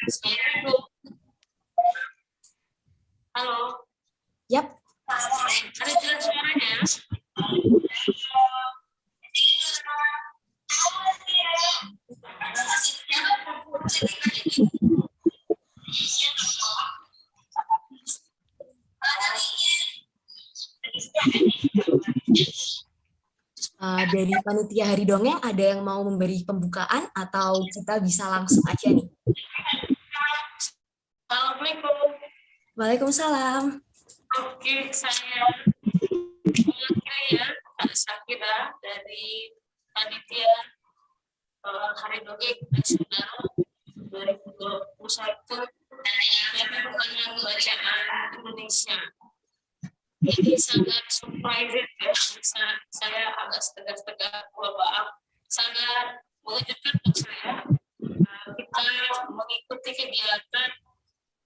Assalamualaikum. Halo. Yap. Ada jelas suaranya? Dari panitia Hari Dongeng ada yang mau memberi pembukaan atau kita bisa langsung aja nih? Assalamualaikum. Waalaikumsalam. Oke, saya mewakili ya, Kak Sakira dari panitia Hari Dongeng Nasional 2021 yang merupakan bacaan Indonesia. Ini sangat surprising ya, saya agak setengah-setengah maaf, sangat mengejutkan untuk saya. Kita mengikuti kegiatan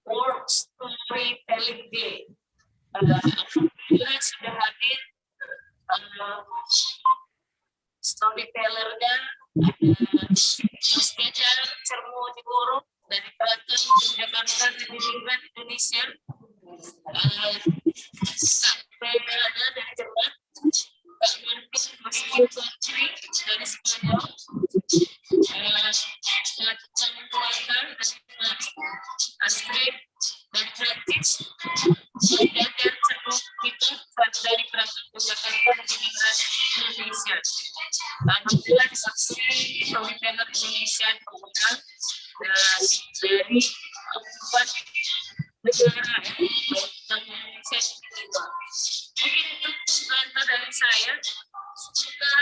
World Storytelling Day. Alhamdulillah sudah hadir storytellernya, ada Mas Kejar Cermo Digoro dari Keraton Yogyakarta Bimbingan Indonesia, sampai ada dari Jerman, Kak Martin Mas Ikuti dari Spanyol, Kak Keluarga dari Astrid dari Prancis, dan Cermo kita dari Keraton Yogyakarta Bimbingan Indonesia. Alhamdulillah disaksikan storyteller Indonesia kemudian dari keempat negara Indonesia juga. Mungkin itu pengantar dari saya. Semoga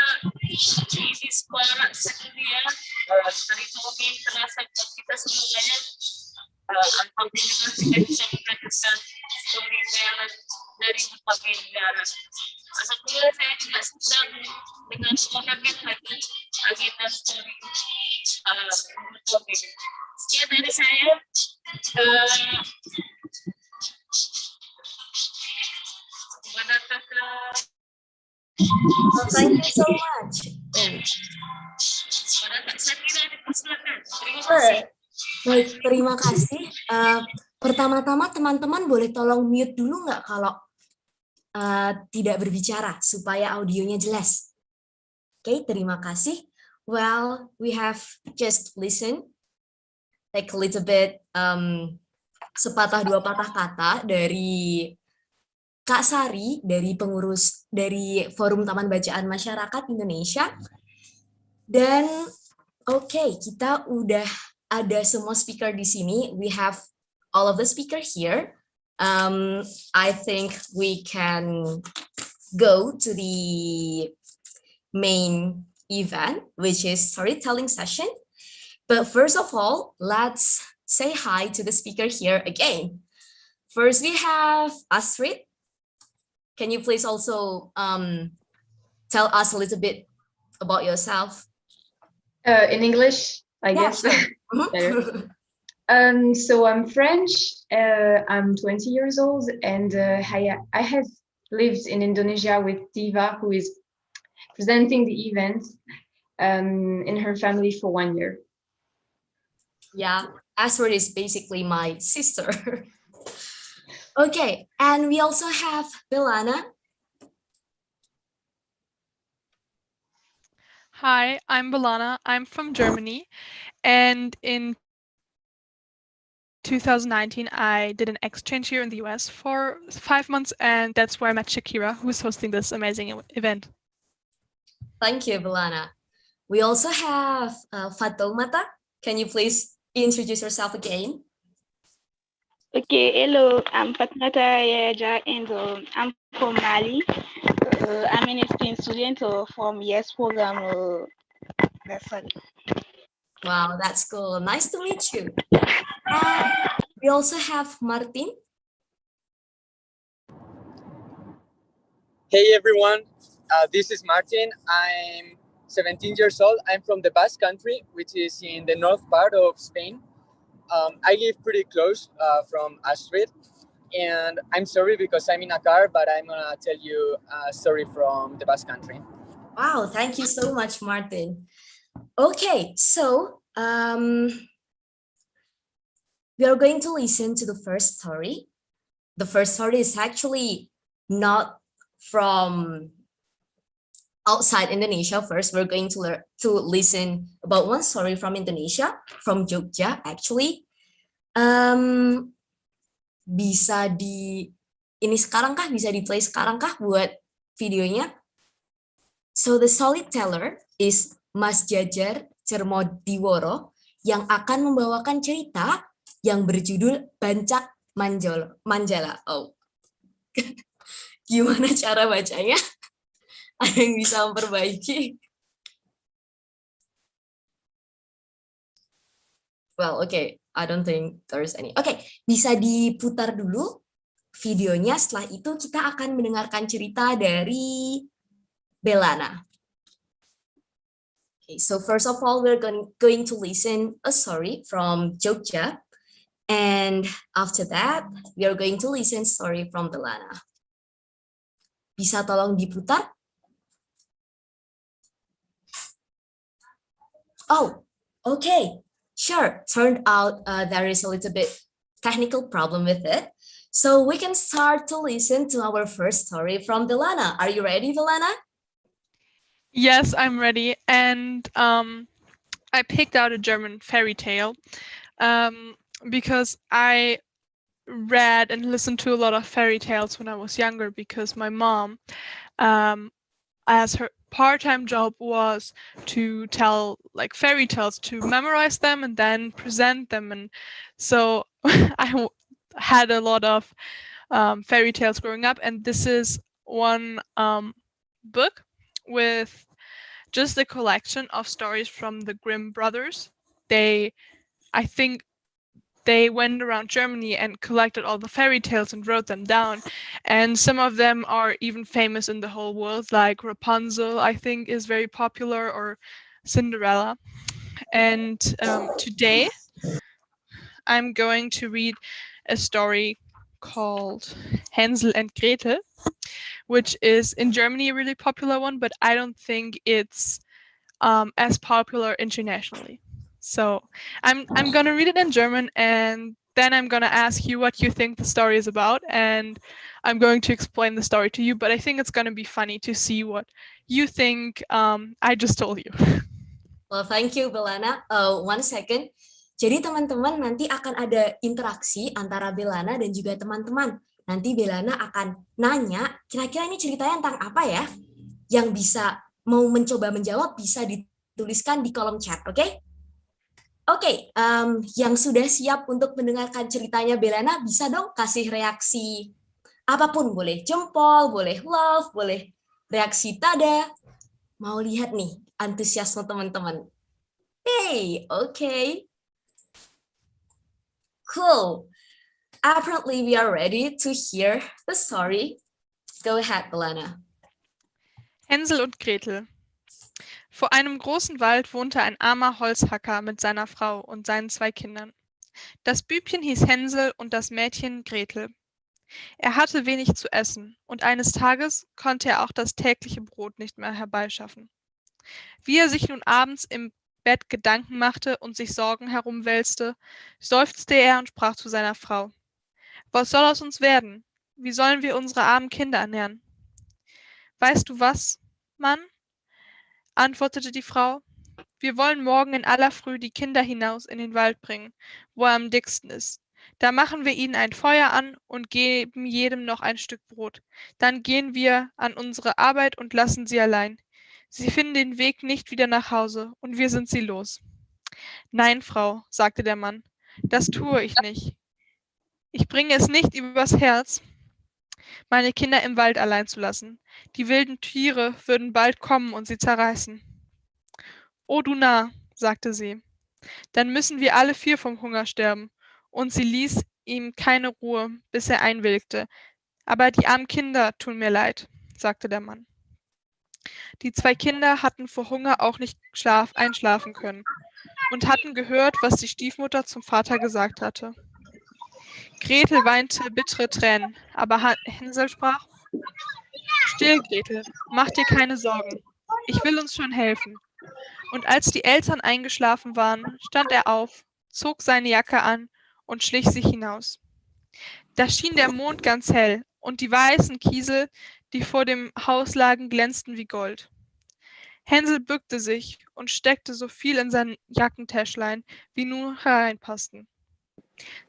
ini suara sedunia dari Tommy terasa buat kita semuanya. Alhamdulillah kita bisa menghadirkan storyteller dari berbagai negara. Alhamdulillah saya juga sedang dengan semangat lagi agenda story. Sekian dari saya. Thank you so much. Baik, terima kasih. Pertama-tama teman-teman boleh tolong mute dulu nggak kalau tidak berbicara supaya audionya jelas. Oke, terima kasih. Well, we have just listened like a little bit sepatah dua patah kata dari Kak Sari dari pengurus dari Forum Taman Bacaan Masyarakat Indonesia. Dan oke, kita udah ada semua speaker di sini. We have all of the speaker here. I think we can go to the main event, which is storytelling session. But first of all, let's say hi to the speaker here again. First, we have Astrid. Can you please also tell us a little bit about yourself? In English, I guess. Sure. So I'm French. I'm 20 years old, and I have lived in Indonesia with Diva, who is presenting the event in her family for 1 year. Yeah, Astrid is basically my sister. Okay, and we also have Belana. Hi, I'm Belana. I'm from Germany, and in 2019 I did an exchange here in the US for 5 months, and that's where I met Shakira, who's hosting this amazing event. Thank you, Belana. We also have Fatoumata. Can you please introduce yourself again? Okay, hello, I'm Fatmata Yaja, and I'm from Mali. I'm an exchange student from YES program. That's all. Wow, that's cool. Nice to meet you. And we also have Martin. Hey everyone, this is Martin. I'm 17 years old. I'm from the Basque Country, which is in the north part of Spain. I live pretty close from Astrid, and I'm sorry because I'm in a car, but I'm gonna tell you a story from the Basque Country. Wow, thank you so much, Martin. Okay, so we are going to listen to the first story. The first story is actually not from outside Indonesia. First, we're going to listen about one story from Indonesia, from Jogja actually. Bisa ini sekarang kah? Bisa di play sekarang kah buat videonya? So the storyteller is Mas Jajar Cermodiworo yang akan membawakan cerita yang berjudul Bancak Manjala. Oh, gimana cara bacanya? Ada yang bisa memperbaiki? Well, okay, I don't think there's any. Okay, bisa diputar dulu videonya. Setelah itu kita akan mendengarkan cerita dari Belana. Okay, so first of all, we're going to listen a story from Jogja. And after that, we are going to listen story from Belana. Bisa tolong diputar? Oh, okay, sure. Turned out there is a little bit technical problem with it. So we can start to listen to our first story from Belana. Are you ready, Belana? Yes, I'm ready. And I picked out a German fairy tale because I read and listened to a lot of fairy tales when I was younger because my mom, as her part-time job was to tell like fairy tales, to memorize them and then present them. And so I had a lot of fairy tales growing up, and this is one book with just a collection of stories from the Grimm brothers. I think they went around Germany and collected all the fairy tales and wrote them down. And some of them are even famous in the whole world, like Rapunzel, I think, is very popular, or Cinderella. And today I'm going to read a story called Hänsel and Gretel, which is in Germany a really popular one, but I don't think it's as popular internationally. So I'm gonna read it in German, and then I'm gonna ask you what you think the story is about, and I'm going to explain the story to you. But I think it's gonna be funny to see what you think I just told you. Well, thank you, Belana. One second. Jadi teman-teman nanti akan ada interaksi antara Belana dan juga teman-teman. Nanti Belana akan nanya, kira-kira ini ceritanya tentang apa ya? Yang bisa mau mencoba menjawab bisa dituliskan di kolom chat, oke? Okay? Oke, yang sudah siap untuk mendengarkan ceritanya Belana, bisa dong kasih reaksi apapun, boleh jempol, boleh love, boleh reaksi tada. Mau lihat nih antusiasme teman-teman. Hey, okay. Cool. Apparently we are ready to hear the story. Go ahead, Belana. Hänsel und Gretel. Vor einem großen Wald wohnte ein armer Holzhacker mit seiner Frau und seinen 2 Kindern. Das Bübchen hieß Hänsel und das Mädchen Gretel. Er hatte wenig zu essen, und eines Tages konnte er auch das tägliche Brot nicht mehr herbeischaffen. Wie er sich nun abends im Bett Gedanken machte und sich Sorgen herumwälzte, seufzte er und sprach zu seiner Frau: Was soll aus uns werden? Wie sollen wir unsere armen Kinder ernähren? Weißt du was, Mann? Antwortete die Frau. Wir wollen morgen in aller Früh die Kinder hinaus in den Wald bringen, wo er am dicksten ist. Da machen wir ihnen ein Feuer an und geben jedem noch ein Stück Brot. Dann gehen wir an unsere Arbeit und lassen sie allein. Sie finden den Weg nicht wieder nach Hause, und wir sind sie los. Nein, Frau, sagte der Mann, das tue ich nicht. Ich bringe es nicht übers Herz, meine Kinder im Wald allein zu lassen. Die wilden Tiere würden bald kommen und sie zerreißen. O du Narr, sagte sie, dann müssen wir alle 4 vom Hunger sterben. Und sie ließ ihm keine Ruhe, bis er einwilligte. Aber die armen Kinder tun mir leid, sagte der Mann. Die 2 Kinder hatten vor Hunger auch nicht einschlafen können und hatten gehört, was die Stiefmutter zum Vater gesagt hatte. Gretel weinte bittere Tränen, aber Hänsel sprach: Still, Gretel, mach dir keine Sorgen. Ich will uns schon helfen. Und als die Eltern eingeschlafen waren, stand er auf, zog seine Jacke an und schlich sich hinaus. Da schien der Mond ganz hell, und die weißen Kiesel, die vor dem Haus lagen, glänzten wie Gold. Hänsel bückte sich und steckte so viel in sein Jackentäschlein, wie nur hereinpassten.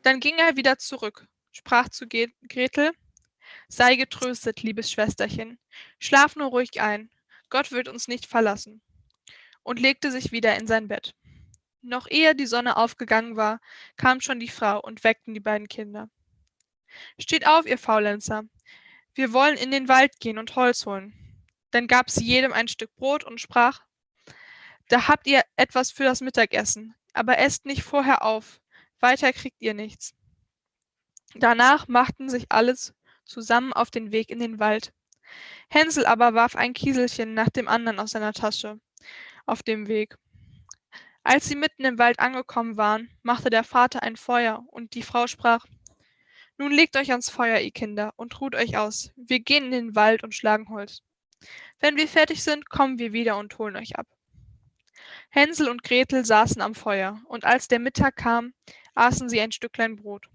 Dann ging er wieder zurück, sprach zu Gretel: Sei getröstet, liebes Schwesterchen, schlaf nur ruhig ein, Gott wird uns nicht verlassen, und legte sich wieder in sein Bett. Noch ehe die Sonne aufgegangen war, kam schon die Frau und weckten die beiden Kinder. Steht auf, ihr Faulenzer, wir wollen in den Wald gehen und Holz holen. Dann gab sie jedem ein Stück Brot und sprach: Da habt ihr etwas für das Mittagessen, aber esst nicht vorher auf, weiter kriegt ihr nichts. Danach machten sich alles zusammen auf den Weg in den Wald. Hänsel aber warf ein Kieselchen nach dem anderen aus seiner Tasche auf dem Weg. Als sie mitten im Wald angekommen waren, machte der Vater ein Feuer, und die Frau sprach: Nun legt euch ans Feuer, ihr Kinder, und ruht euch aus. Wir gehen in den Wald und schlagen Holz. Wenn wir fertig sind, kommen wir wieder und holen euch ab. Hänsel und Gretel saßen am Feuer, und als der Mittag kam, aßen sie ein Stücklein Brot.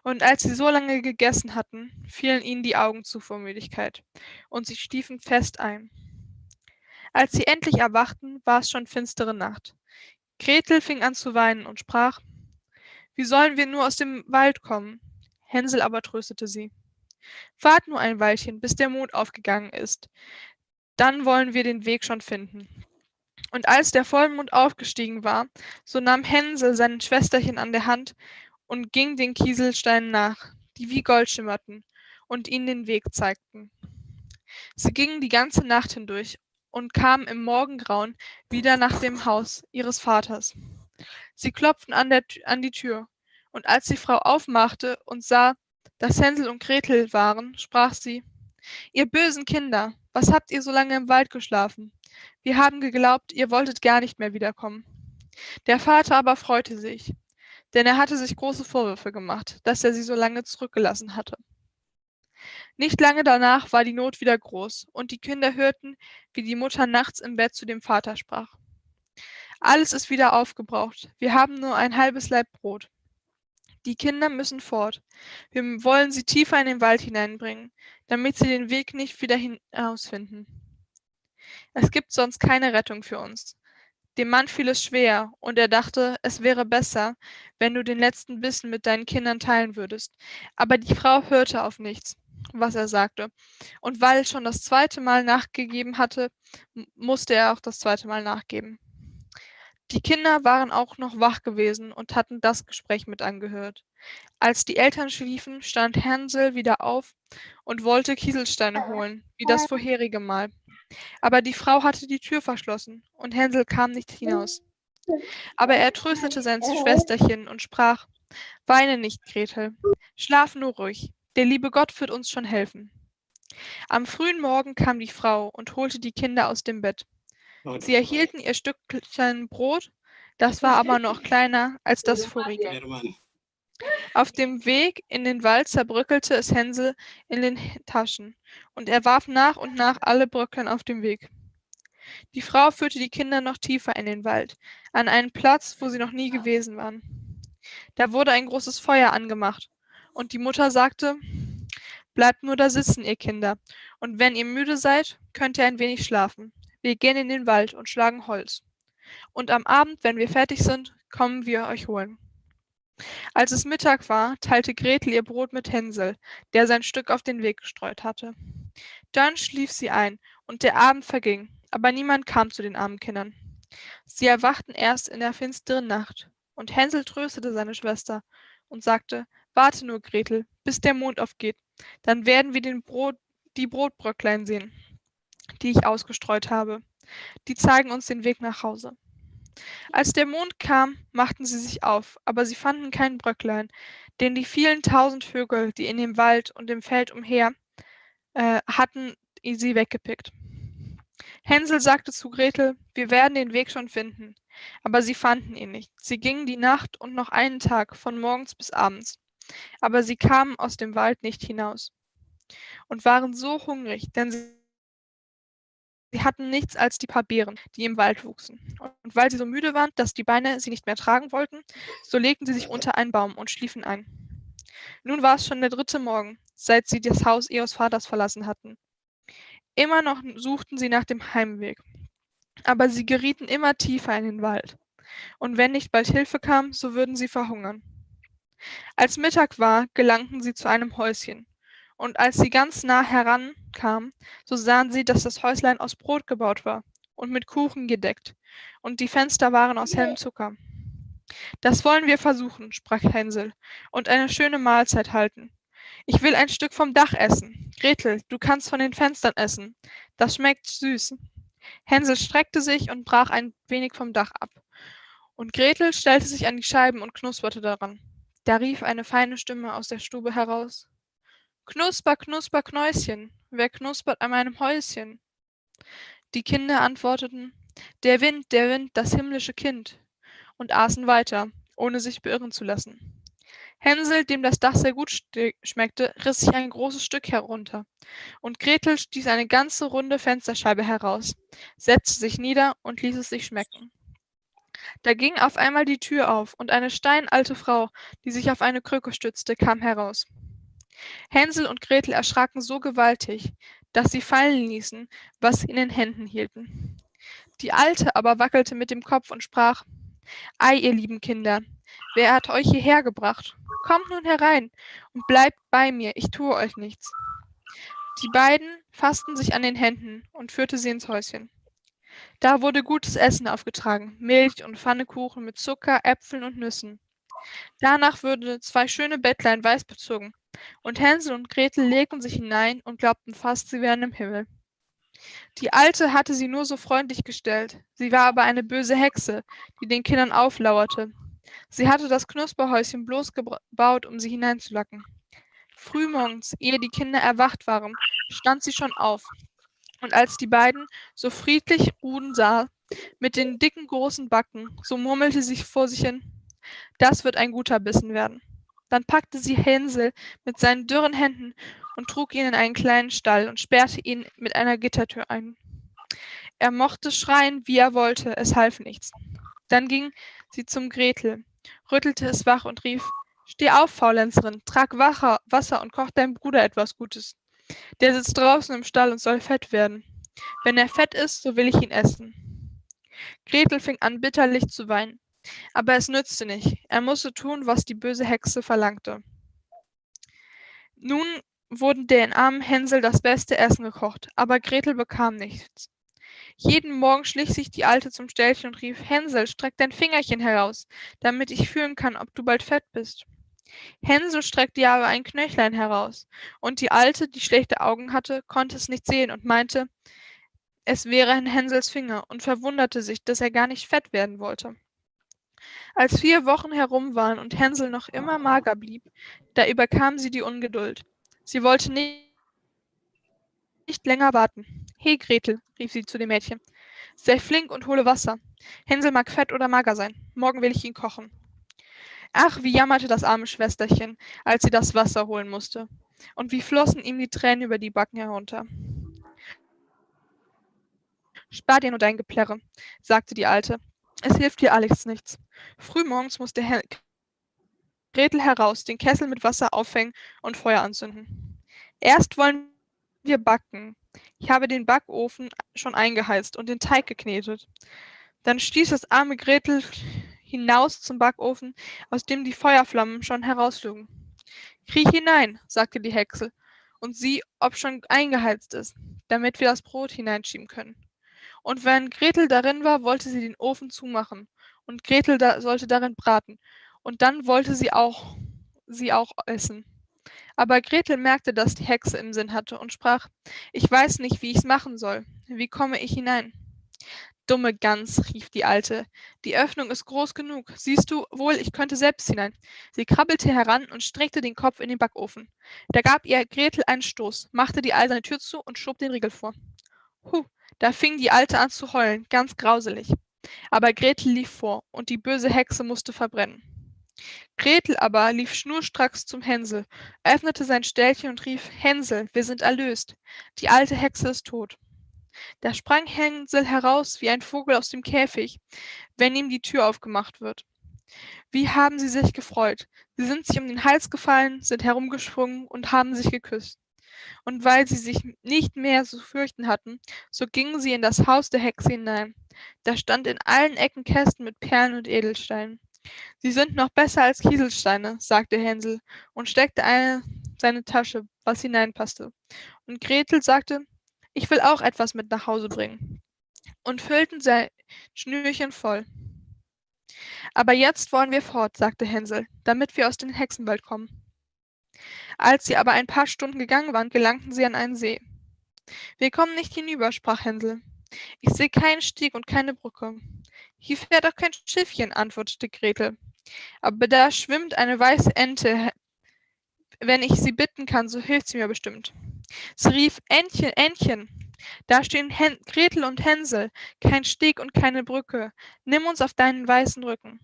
Und als sie so lange gegessen hatten, fielen ihnen die Augen zu vor Müdigkeit, und sie schliefen fest ein. Als sie endlich erwachten, war es schon finstere Nacht. Gretel fing an zu weinen und sprach: Wie sollen wir nur aus dem Wald kommen? Hänsel aber tröstete sie: Wart nur ein Weilchen, bis der Mond aufgegangen ist, dann wollen wir den Weg schon finden. Und als der Vollmond aufgestiegen war, so nahm Hänsel sein Schwesterchen an der Hand und ging den Kieselsteinen nach, die wie Gold schimmerten und ihnen den Weg zeigten. Sie gingen die ganze Nacht hindurch und kamen im Morgengrauen wieder nach dem Haus ihres Vaters. Sie klopften an die Tür, und als die Frau aufmachte und sah, dass Hänsel und Gretel waren, sprach sie: Ihr bösen Kinder, was habt ihr so lange im Wald geschlafen? Wir haben geglaubt, ihr wolltet gar nicht mehr wiederkommen. Der Vater aber freute sich, denn er hatte sich große Vorwürfe gemacht, dass er sie so lange zurückgelassen hatte. Nicht lange danach war die Not wieder groß, und die Kinder hörten, wie die Mutter nachts im Bett zu dem Vater sprach: Alles ist wieder aufgebraucht, wir haben nur ein halbes Laib Brot. Die Kinder müssen fort. Wir wollen sie tiefer in den Wald hineinbringen, damit sie den Weg nicht wieder hinausfinden. Es gibt sonst keine Rettung für uns. Dem Mann fiel es schwer, und er dachte, es wäre besser, wenn du den letzten Bissen mit deinen Kindern teilen würdest. Aber die Frau hörte auf nichts, was er sagte, und weil er schon das zweite Mal nachgegeben hatte, musste er auch das zweite Mal nachgeben. Die Kinder waren auch noch wach gewesen und hatten das Gespräch mit angehört. Als die Eltern schliefen, stand Hänsel wieder auf und wollte Kieselsteine holen, wie das vorherige Mal. Aber die Frau hatte die Tür verschlossen, und Hänsel kam nicht hinaus. Aber er tröstete sein Schwesterchen und sprach: Weine nicht, Gretel, schlaf nur ruhig, der liebe Gott wird uns schon helfen. Am frühen Morgen kam die Frau und holte die Kinder aus dem Bett. Sie erhielten ihr Stückchen Brot, das war aber noch kleiner als das vorige. Auf dem Weg in den Wald zerbröckelte es Hänsel in den Taschen, und er warf nach und nach alle Bröcklein auf dem Weg. Die Frau führte die Kinder noch tiefer in den Wald, an einen Platz, wo sie noch nie gewesen waren. Da wurde ein großes Feuer angemacht, und die Mutter sagte: Bleibt nur da sitzen, ihr Kinder, und wenn ihr müde seid, könnt ihr ein wenig schlafen. Wir gehen in den Wald und schlagen Holz. Und am Abend, wenn wir fertig sind, kommen wir euch holen. Als es Mittag war, teilte Gretel ihr Brot mit Hänsel, der sein Stück auf den Weg gestreut hatte. Dann schlief sie ein, und der Abend verging, aber niemand kam zu den armen Kindern. Sie erwachten erst in der finsteren Nacht, und Hänsel tröstete seine Schwester und sagte: Warte nur, Gretel, bis der Mond aufgeht, dann werden wir die Brotbröcklein sehen, die ich ausgestreut habe. Die zeigen uns den Weg nach Hause. Als der Mond kam, machten sie sich auf, aber sie fanden kein Bröcklein, denn die vielen tausend Vögel, die in dem Wald und im Feld umher, hatten sie weggepickt. Hänsel sagte zu Gretel: Wir werden den Weg schon finden. Aber sie fanden ihn nicht. Sie gingen die Nacht und noch einen Tag, von morgens bis abends. Aber sie kamen aus dem Wald nicht hinaus und waren so hungrig, denn sie Sie hatten nichts als die paar Beeren, die im Wald wuchsen. Und weil sie so müde waren, dass die Beine sie nicht mehr tragen wollten, so legten sie sich unter einen Baum und schliefen ein. Nun war es schon der 3. Morgen, seit sie das Haus ihres Vaters verlassen hatten. Immer noch suchten sie nach dem Heimweg, aber sie gerieten immer tiefer in den Wald. Und wenn nicht bald Hilfe kam, so würden sie verhungern. Als Mittag war, gelangten sie zu einem Häuschen. Und als sie ganz nah herankamen, so sahen sie, dass das Häuslein aus Brot gebaut war und mit Kuchen gedeckt, und die Fenster waren aus hellem Zucker. »Das wollen wir versuchen«, sprach Hänsel, »und eine schöne Mahlzeit halten. Ich will ein Stück vom Dach essen. Gretel, du kannst von den Fenstern essen. Das schmeckt süß.« Hänsel streckte sich und brach ein wenig vom Dach ab. Und Gretel stellte sich an die Scheiben und knusperte daran. Da rief eine feine Stimme aus der Stube heraus: »Knusper, knusper, Knäuschen, wer knuspert an meinem Häuschen?« Die Kinder antworteten: Der Wind, das himmlische Kind«, und aßen weiter, ohne sich beirren zu lassen. Hänsel, dem das Dach sehr gut schmeckte, riss sich ein großes Stück herunter, und Gretel stieß eine ganze runde Fensterscheibe heraus, setzte sich nieder und ließ es sich schmecken. Da ging auf einmal die Tür auf, und eine steinalte Frau, die sich auf eine Krücke stützte, kam heraus. Hänsel und Gretel erschraken so gewaltig, dass sie fallen ließen, was sie in den Händen hielten. Die Alte aber wackelte mit dem Kopf und sprach: »Ei, ihr lieben Kinder, wer hat euch hierher gebracht? Kommt nun herein und bleibt bei mir, ich tue euch nichts.« Die beiden fassten sich an den Händen und führte sie ins Häuschen. Da wurde gutes Essen aufgetragen, Milch und Pfannekuchen mit Zucker, Äpfeln und Nüssen. Danach wurden 2 schöne Bettlein weiß bezogen, und Hänsel und Gretel legten sich hinein und glaubten fast, sie wären im Himmel. Die Alte hatte sie nur so freundlich gestellt, sie war aber eine böse Hexe, die den Kindern auflauerte. Sie hatte das Knusperhäuschen bloß gebaut, um sie hineinzulocken. Frühmorgens, ehe die Kinder erwacht waren, stand sie schon auf, und als die beiden so friedlich ruhen sah, mit den dicken großen Backen, so murmelte sie vor sich hin: »Das wird ein guter Bissen werden.« Dann packte sie Hänsel mit seinen dürren Händen und trug ihn in einen kleinen Stall und sperrte ihn mit einer Gittertür ein. Er mochte schreien, wie er wollte, es half nichts. Dann ging sie zum Gretel, rüttelte es wach und rief: »Steh auf, Faulenzerin, trag Wasser und koch deinem Bruder etwas Gutes. Der sitzt draußen im Stall und soll fett werden. Wenn er fett ist, so will ich ihn essen.« Gretel fing an, bitterlich zu weinen. Aber es nützte nicht, er musste tun, was die böse Hexe verlangte. Nun wurde dem armen Hänsel das beste Essen gekocht, aber Gretel bekam nichts. Jeden Morgen schlich sich die Alte zum Ställchen und rief: »Hänsel, streck dein Fingerchen heraus, damit ich fühlen kann, ob du bald fett bist.« Hänsel streckte aber ein Knöchlein heraus, und die Alte, die schlechte Augen hatte, konnte es nicht sehen und meinte, es wäre ein Hänsels Finger, und verwunderte sich, dass er gar nicht fett werden wollte. Als 4 Wochen herum waren und Hänsel noch immer mager blieb, da überkam sie die Ungeduld. Sie wollte nicht länger warten. »He, Gretel«, rief sie zu dem Mädchen, »sei flink und hole Wasser. Hänsel mag fett oder mager sein. Morgen will ich ihn kochen.« Ach, wie jammerte das arme Schwesterchen, als sie das Wasser holen musste. Und wie flossen ihm die Tränen über die Backen herunter. »Spar dir nur dein Geplärre«, sagte die Alte. »Es hilft dir alles nichts. Frühmorgens muss der Gretel heraus, den Kessel mit Wasser auffängen und Feuer anzünden. Erst wollen wir backen. Ich habe den Backofen schon eingeheizt und den Teig geknetet.« Dann stieß das arme Gretel hinaus zum Backofen, aus dem die Feuerflammen schon herausschlugen. »Kriech hinein«, sagte die Hexe, »und sieh, ob schon eingeheizt ist, damit wir das Brot hineinschieben können.« Und wenn Gretel darin war, wollte sie den Ofen zumachen, und Gretel sollte darin braten, und dann wollte sie auch essen. Aber Gretel merkte, dass die Hexe im Sinn hatte, und sprach: »Ich weiß nicht, wie ich's machen soll. Wie komme ich hinein?« »Dumme Gans«, rief die Alte, »die Öffnung ist groß genug. Siehst du wohl, ich könnte selbst hinein.« Sie krabbelte heran und streckte den Kopf in den Backofen. Da gab ihr Gretel einen Stoß, machte die eiserne Tür zu und schob den Riegel vor. Da fing die Alte an zu heulen, ganz grauselig. Aber Gretel lief vor, und die böse Hexe musste verbrennen. Gretel aber lief schnurstracks zum Hänsel, öffnete sein Ställchen und rief: »Hänsel, wir sind erlöst. Die alte Hexe ist tot.« Da sprang Hänsel heraus wie ein Vogel aus dem Käfig, wenn ihm die Tür aufgemacht wird. Wie haben sie sich gefreut! Sie sind sich um den Hals gefallen, sind herumgesprungen und haben sich geküsst. Und weil sie sich nicht mehr zu fürchten hatten, so gingen sie in das Haus der Hexe hinein. Da stand in allen Ecken Kästen mit Perlen und Edelsteinen. Sie sind noch besser als Kieselsteine, sagte Hänsel und steckte seine Tasche, was hineinpasste. Und Gretel sagte, ich will auch etwas mit nach Hause bringen, und füllten sein Schnürchen voll. Aber jetzt wollen wir fort, sagte Hänsel, damit wir aus dem Hexenwald kommen. Als sie aber ein paar Stunden gegangen waren, gelangten sie an einen See. Wir kommen nicht hinüber, sprach Hänsel. Ich sehe keinen Steg und keine Brücke. Hier fährt auch kein Schiffchen, antwortete Gretel. Aber da schwimmt eine weiße Ente. Wenn ich sie bitten kann, so hilft sie mir bestimmt. Sie rief, Entchen, Entchen. Da stehen Gretel und Hänsel, kein Steg und keine Brücke. Nimm uns auf deinen weißen Rücken.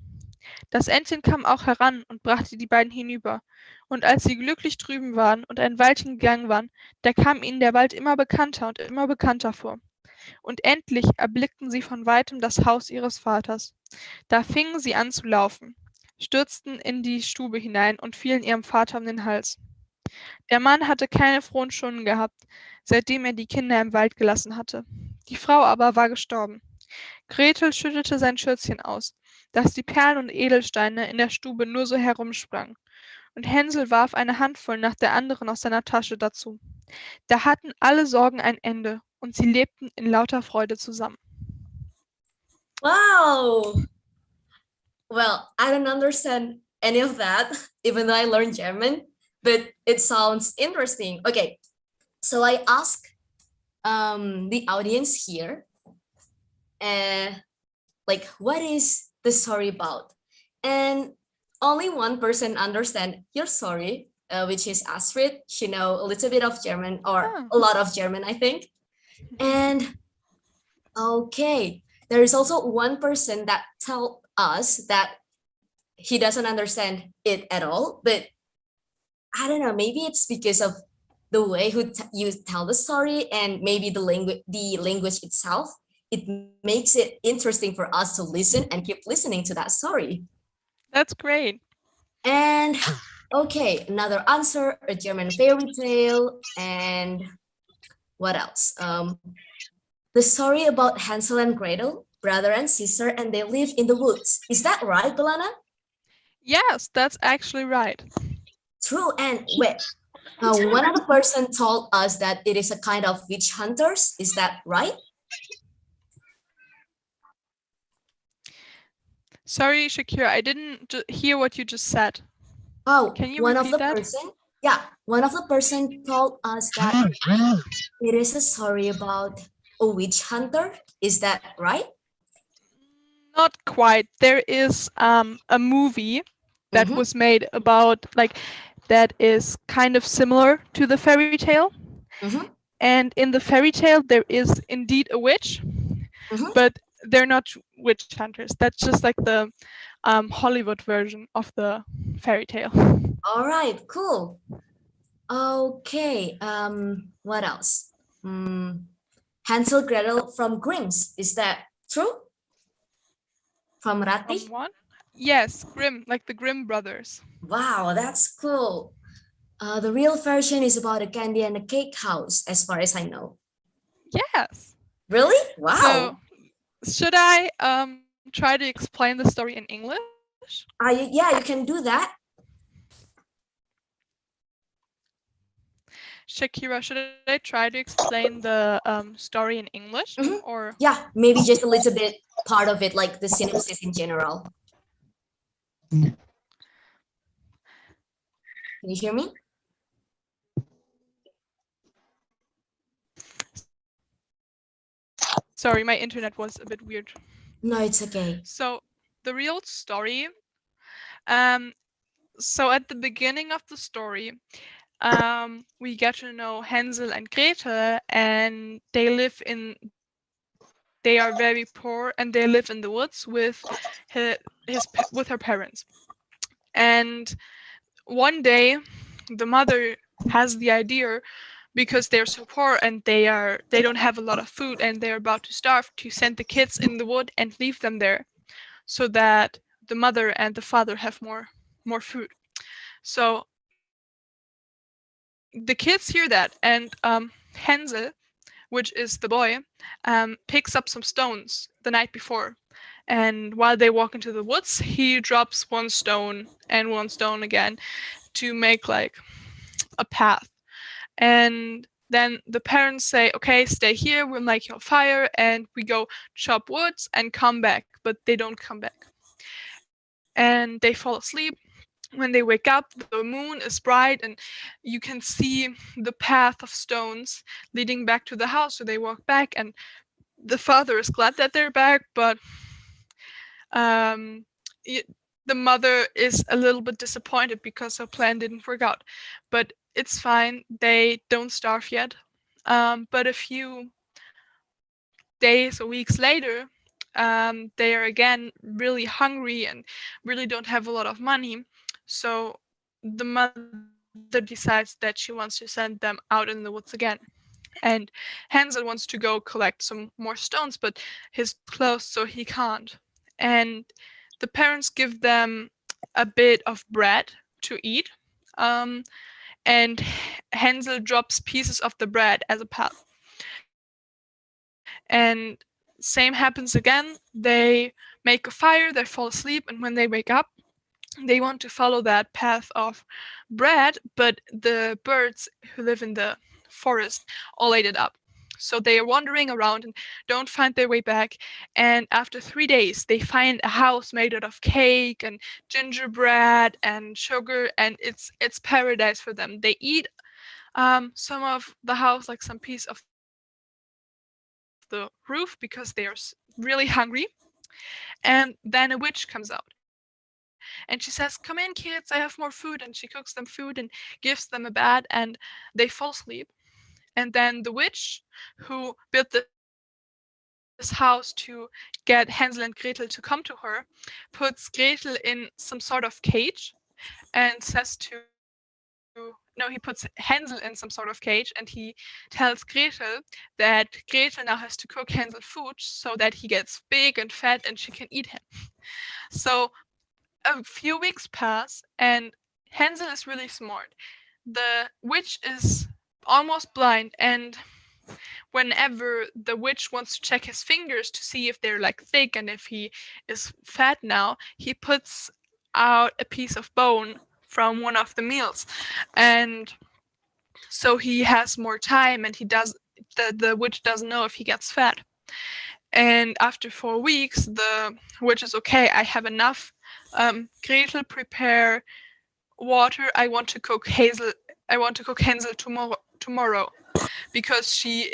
Das Entchen kam auch heran und brachte die beiden hinüber. Und als sie glücklich drüben waren und ein Weilchen gegangen waren, da kam ihnen der Wald immer bekannter und immer bekannter vor. Und endlich erblickten sie von weitem das Haus ihres Vaters. Da fingen sie an zu laufen, stürzten in die Stube hinein und fielen ihrem Vater um den Hals. Der Mann hatte keine frohen Stunden gehabt, seitdem er die Kinder im Wald gelassen hatte. Die Frau aber war gestorben. Gretel schüttete sein Schürzchen aus, dass die Perlen und Edelsteine in der Stube nur so herumsprangen, und Hänsel warf eine Handvoll nach der anderen aus seiner Tasche dazu. Da hatten alle Sorgen ein Ende, und sie lebten in lauter Freude zusammen. Wow. Well, I don't understand any of that, even though I learned German, but it sounds interesting. Okay, so I ask the audience here, like, what is the story about? And only one person understand your story, which is Astrid. She know a little bit of German, or a lot of German, I think. And okay, there is also one person that tell us that he doesn't understand it at all, but I don't know, maybe it's because of the way you tell the story, and maybe the language itself. It makes it interesting for us to listen and keep listening to that story. That's great. And okay, another answer, a German fairy tale, and what else? The story about Hansel and Gretel, brother and sister, and they live in the woods. Is that right, Belana? Yes, that's actually right. True. And wait, one other person told us that it is a kind of witch hunters. Is that right? Sorry, Shakira, I didn't hear what you just said. Oh, Can you one of repeat the that? person, yeah, one of the person told us that it is a story about a witch hunter. Is that right? Not quite. There is a movie that was made about, like, that is kind of similar to the fairy tale. And in the fairy tale, there is indeed a witch, but they're not witch hunters. That's just like the Hollywood version of the fairy tale. All right, cool. Okay, what else? Hansel Gretel from Grimm's. Is that true? From Ratti? From what? Yes, Grimm, like the Grimm brothers. Wow, that's cool. The real version is about a candy and a cake house, as far as I know. Yes. Really? Wow. So, should I try to explain the story in English? Yeah, you can do that. Shakira, should I try to explain the story in English? Or yeah, maybe just a little bit part of it, like the synopsis in general. Can you hear me? Sorry, my internet was a bit weird. No, it's okay. So the real story, so at the beginning of the story, we get to know Hansel and Gretel, and they are very poor, and they live in the woods with her parents. And one day, the mother has the idea because they're so poor and they don't have a lot of food and they're about to starve, to send the kids in the wood and leave them there so that the mother and the father have more food. So the kids hear that, and Hansel, which is the boy, picks up some stones the night before. And while they walk into the woods, he drops one stone and one stone again to make like a path. And then the parents say, okay, stay here, we'll make you a fire, and we go chop woods and come back. But they don't come back. And they fall asleep. When they wake up, the moon is bright and you can see the path of stones leading back to the house. So they walk back, and the father is glad that they're back, but um, the mother is a little bit disappointed because her plan didn't work out. But it's fine. They don't starve yet. But a few days or weeks later, they are again really hungry and really don't have a lot of money. So the mother decides that she wants to send them out in the woods again. And Hansel wants to go collect some more stones, but he's closed, so he can't. And the parents give them a bit of bread to eat. And Hansel drops pieces of the bread as a path. And same happens again. They make a fire, they fall asleep, and when they wake up, they want to follow that path of bread, but the birds who live in the forest all ate it up. So they are wandering around and don't find their way back. And after 3 days, they find a house made out of cake and gingerbread and sugar, and it's paradise for them. They eat some of the house, like some piece of the roof, because they are really hungry. And then a witch comes out and she says, come in kids, I have more food. And she cooks them food and gives them a bed, and they fall asleep. And then the witch who built this house to get Hansel and Gretel to come to her puts Gretel in some sort of cage and says to no, he puts Hansel in some sort of cage, and he tells Gretel that Gretel now has to cook Hansel food so that he gets big and fat and she can eat him. So a few weeks pass, and Hansel is really smart. The witch is almost blind, and whenever the witch wants to check his fingers to see if they're like thick and if he is fat now, he puts out a piece of bone from one of the meals. And so he has more time, and the witch doesn't know if he gets fat. And after 4 weeks, the witch is okay, I have enough. Gretel, prepare water. I want to cook Hansel tomorrow because she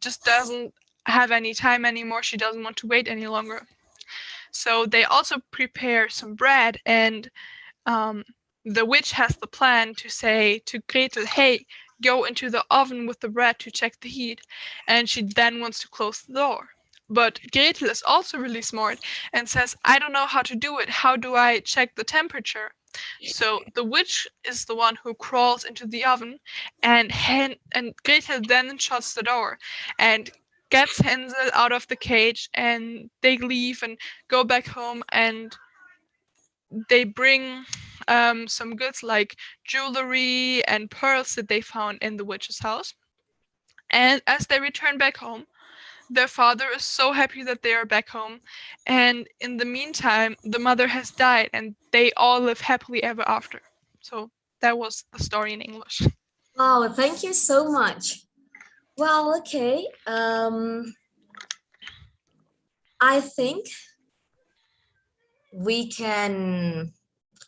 just doesn't have any time anymore. She doesn't want to wait any longer. So they also prepare some bread, and the witch has the plan to say to Gretel, hey, go into the oven with the bread to check the heat. And she then wants to close the door. But Gretel is also really smart and says, I don't know how to do it. How do I check the temperature? So the witch is the one who crawls into the oven, and Gretel then shuts the door and gets Hansel out of the cage, and they leave and go back home, and they bring some goods like jewelry and pearls that they found in the witch's house. And as they return back home, their father is so happy that they are back home. And in the meantime, the mother has died, and they all live happily ever after. So that was the story in English. Wow, thank you so much. Well, okay. I think we can.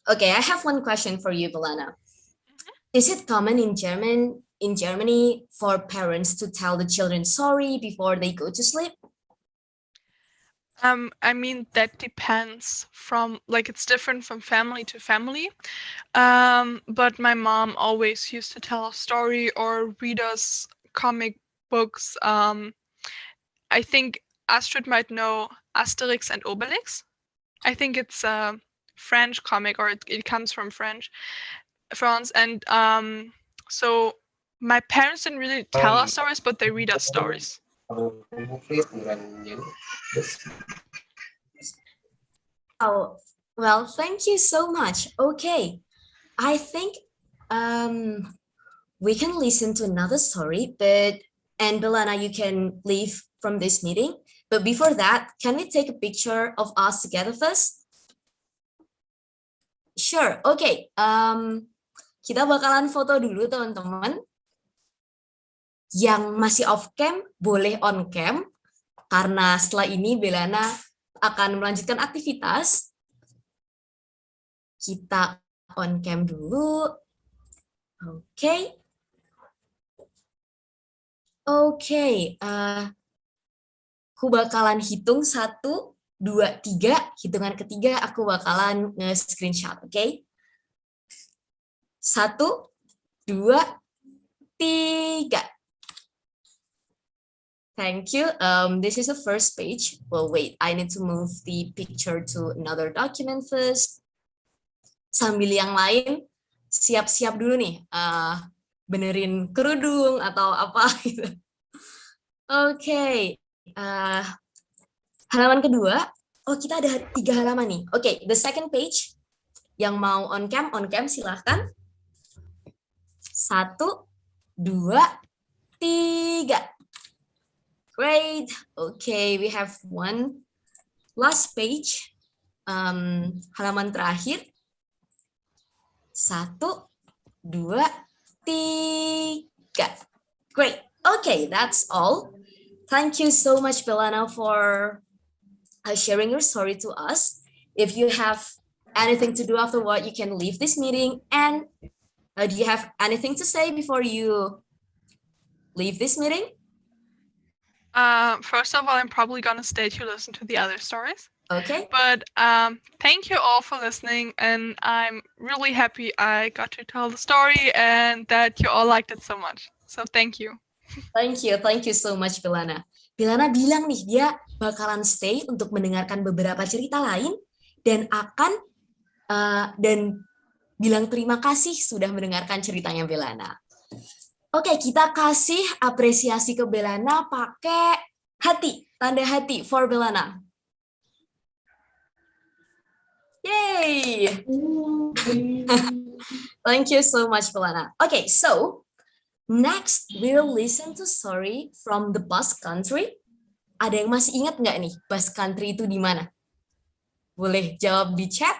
Okay, I have one question for you, Belana. Is it common in Germany for parents to tell the children sorry before they go to sleep? I mean, that depends from, like, it's different from family to family. But my mom always used to tell a story or read us comic books. I think Astrid might know Asterix and Obelix. I think it's a French comic, or it comes from France. And so My parents didn't really tell us stories, but they read us stories. Oh, well, thank you so much. Okay, I think we can listen to another story, and Belana, you can leave from this meeting. But before that, can we take a picture of us together first? Sure. Okay. Kita bakalan foto dulu, teman-teman. Yang masih off cam boleh on cam, karena setelah ini Belana akan melanjutkan aktivitas. Kita on cam dulu. Oke. Oke. Aku bakalan hitung 1, 2, 3. Hitungan ketiga aku bakalan nge-screenshot, oke? 1, 2, 3. Thank you. This is the first page. Well, wait, I need to move the picture to another document first. Sambil yang lain, siap-siap dulu nih. Benerin kerudung atau apa gitu. Oke. Halaman kedua. Oh, kita ada 3 halaman nih. Oke, the second page. Yang mau on cam silahkan. 1, 2, 3. Great. Okay, we have one last page. Halaman terakhir. 1, 2, 3. Great. Okay, that's all. Thank you so much, Belana, for sharing your story to us. If you have anything to do afterward, you can leave this meeting. And do you have anything to say before you leave this meeting? First of all, I'm probably gonna stay to listen to the other stories. Okay. But thank you all for listening, and I'm really happy I got to tell the story and that you all liked it so much. So thank you. Thank you so much, Belana. Belana bilang nih, dia bakalan stay untuk mendengarkan beberapa cerita lain dan dan bilang terima kasih sudah mendengarkan ceritanya Belana. Oke, kita kasih apresiasi ke Belana pakai hati, tanda hati for Belana. Yay! Thank you so much, Belana. Okay, so next we'll listen to story from the Basque Country. Ada yang masih ingat nggak nih Basque Country itu di mana? Boleh jawab di chat.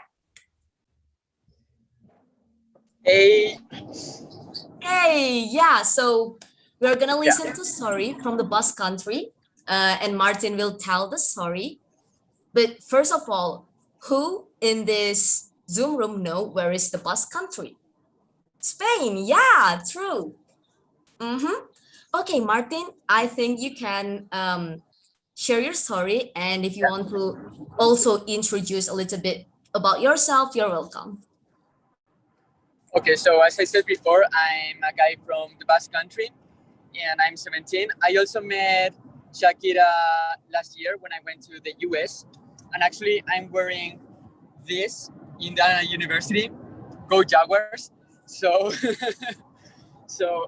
Hey, yeah, so we're gonna listen to story from the Basque Country, and Martin will tell the story. But first of all, who in this Zoom room know where is the Basque Country? Spain, yeah, true. Okay, Martin, I think you can share your story, and if you want to also introduce a little bit about yourself, you're welcome. Okay, so as I said before, I'm a guy from the Basque Country, and I'm 17. I also met Shakira last year when I went to the US, and actually I'm wearing this in the university. Go Jaguars! So,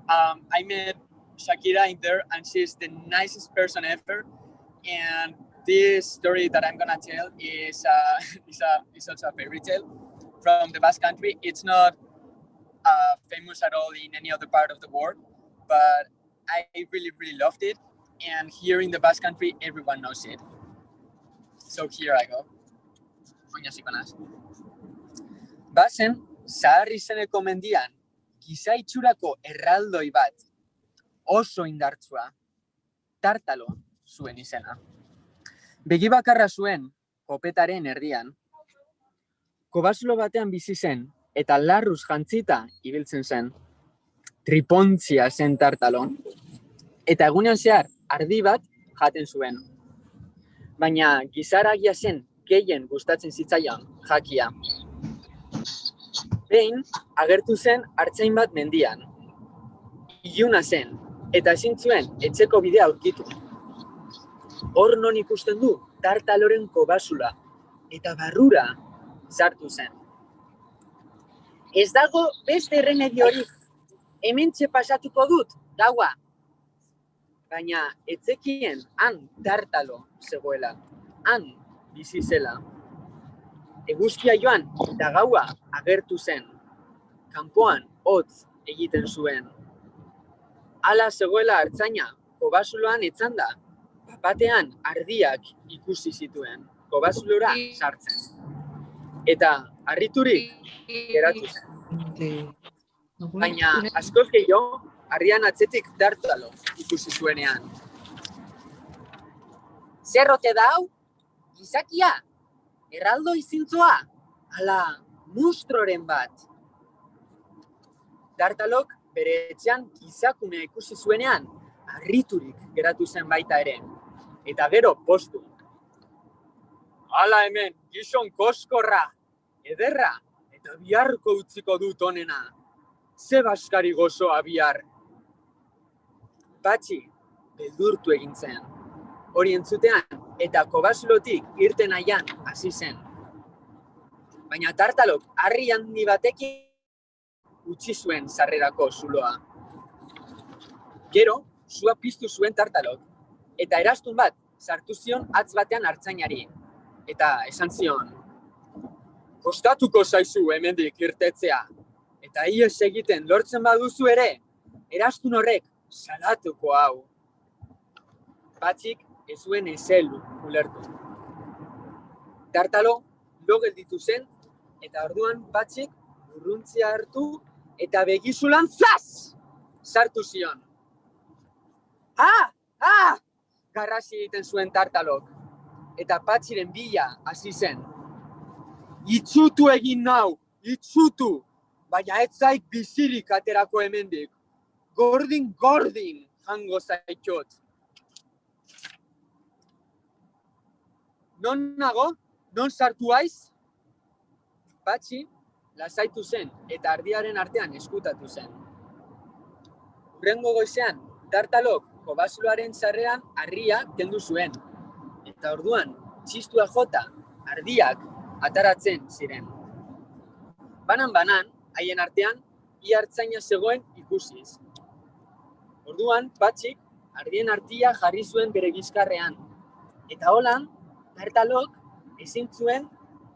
I met Shakira in there, and she's the nicest person ever. And this story that I'm gonna tell is also a fairy tale from the Basque Country. It's not famous at all in any other part of the world, but I really loved it, and here in the Basque Country everyone knows it. So here I go. Bazen zahar izeneko mendian giza itxurako erraldoi bat, oso indartsua, tartalo zuen izena. Begi bakarra zuen kopetaren erdian, kobazulo batean bizi zen eta larruz jantzita ibiltzen zen. Tripontzia zen tartalon, eta egunean zehar ardi bat jaten zuen. Baina gizaragia zen gehien gustatzen zitzaion jakia. Behin agertu zen artzain bat mendian. Iluna zen, eta ezin zuen etxeko bidea aurkitu. Hor non ikusten du tartaloren kobazula, eta barrura sartu zen. Ez dago beste erremediorik, hementxe pasatuko dut, gaua. Baina, etzekien han tartalo zegoela, han bizi zela. Eguzkia joan eta gaua agertu zen. Kanpoan hotz egiten zuen. Hala zegoela artzaina, kobasuloan etzanda, batean ardiak ikusi zituen, kobasulora sartzen. Eta harriturik geratu zen. Baina askoz gehiago, harrian atzetik tartalo ikusi zuenean. Zer ote da hau? Gizakia? Erraldo izintzoa? Ala, mustroren bat. Tartalok bere etxean gizakumea ikusi zuenean, harriturik geratu zen baita ere. Eta gero postu. Hala hemen, gizon koskorra, ederra, eta biharko utziko dut onena. Ze baskari gozoa bihar. Patxi, beldurtu egin zen. Hori entzutean, eta kobasulotik irten nahian hasi zen. Baina tartalok harri handi batekin utzi zuen sarrerako zuloa. Gero, sua piztu zuen tartalok, eta erastun bat sartu zion hatz batean artzainari. Eta esan zion, kostatuko zaizu hemendik irtetzea, eta ihes egiten lortzen baduzu ere, erastun horrek salatuko hau. Patxik ez zuen ezel ulertu. Tartalo lo gelditu zen, eta orduan Patxik urruntzia hartu eta begizulan zaz! Sartu zion. Ah! Ah! Garrasi egiten zuen tartalok. Eta Patxiren bila hasi zen. Itxutu egin nau! Itxutu! Baina ez zaik bizirik aterako hemendik. Gordin jango zaitxot. Non nago? Non sartu haiz? Patxi lasaitu zen eta ardiaren artean eskutatu zen. Hurrengo goizean, tartalok kobasuloaren sarreran harria kendu zuen. Eta orduan, txistua jota, ardiak ataratzen ziren. Banan, haien artean, ia hartzaina zegoen ikusiz. Orduan, Patxik ardien artia jarri zuen bere bizkarrean. Eta holan, tartalok ezin zuen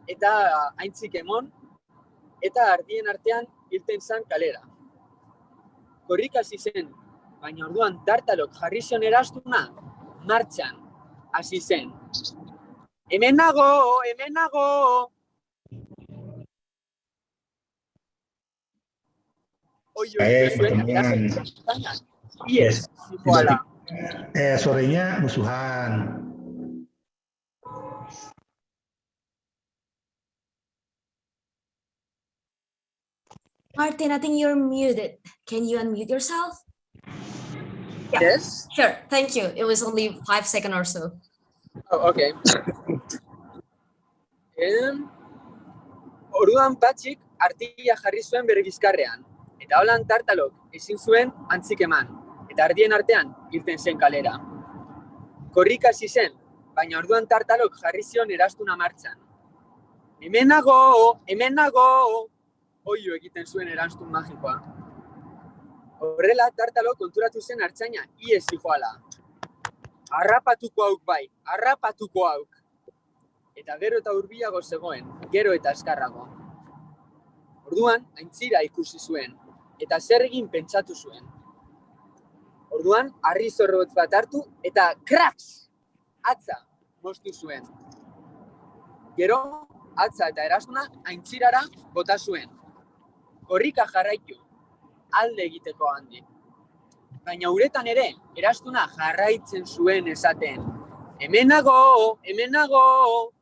eta aintzik emon, eta ardien artean irten zan kalera. Korrik hasi zen, baina orduan tartalok jarri zion erastuna, martxan hasi zen. Hemen nago, hemen nago! Pertemuan. Yes, zijoala. Sorenya musuhan. Martin, I think you're muted. Can you unmute yourself? Yeah. Yes? Sure, thank you. It was only 5 seconds or so. Oh, okay. Orduan Patxik artia jarri zuen bere bizkarrean. Eta holan tartalok ezin zuen antzik eman. Eta ardien artean irten zen kalera. Korrik hasi zen, baina orduan tartalok jarri zion erastuna martxan. Hemen nago, hemen nago! Oio egiten zuen erantzun magikoa. Horrela, tartalo konturatu zen artzaina, ies zijoala. Harrapatuko hauk bai, harrapatuko hauk. Eta gero eta hurbilago zegoen, gero eta azkarrago. Orduan, aintzira ikusi zuen, eta zer egin pentsatu zuen. Orduan, harri zorrotz bat hartu, eta kraks! Hatza moztu zuen. Gero, hatza eta erastuna aintzirara bota zuen. Korrika jarraitu, alde egiteko handi. Baina uretan ere, erastuna jarraitzen zuen esaten. Hemen nago, hemen nago!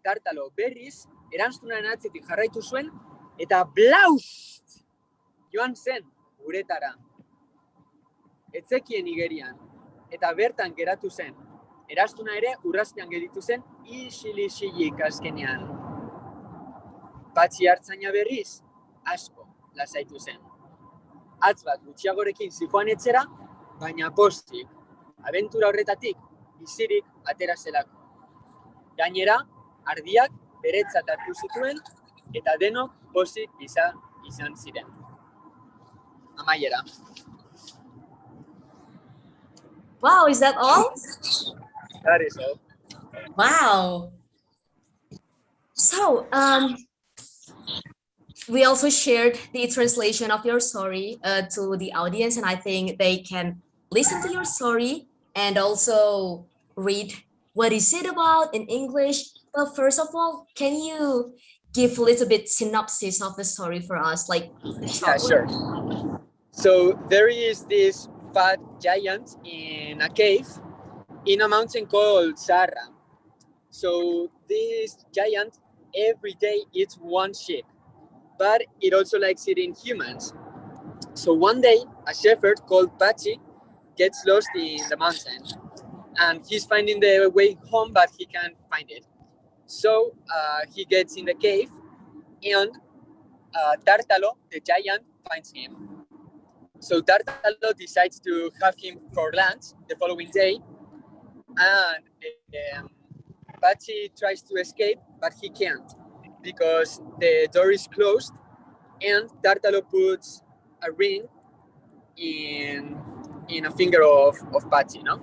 Tartalo berriz, erantzunaren atzetik jarraitu zuen, eta blaust! Joan zen uretara. Etzekien igerian, eta bertan geratu zen. Erastuna ere urraztean gelditu zen, isil-isilik azkenean. Patxi hartzaina berriz, asko lasaitu zen. Hatz bat gutxiagorekin zijoan etxera, baina pozik, abentura horretatik bizirik atera zelako. Gainera, ardiak beretzat hartu zituen, eta denok pozik izan ziren. amaiera. Wow, is that all? That is all. Wow. So, we also shared the translation of your story to the audience, and I think they can listen to your story and also read what is it about in English. But first of all, can you give a little bit synopsis of the story for us, like the Yeah, short sure. So there is this fat giant in a cave in a mountain called Sarra. So this giant every day eats one sheep, but it also likes eating humans. So one day, a shepherd called Pachi gets lost in the mountain, and he's finding the way home, but he can't find it. So he gets in the cave, and Tartalo, the giant, finds him. So Tartalo decides to have him for lunch the following day, and Pachi tries to escape, but he can't because the door is closed, and Tartalo puts a ring in a finger of Pachi, no?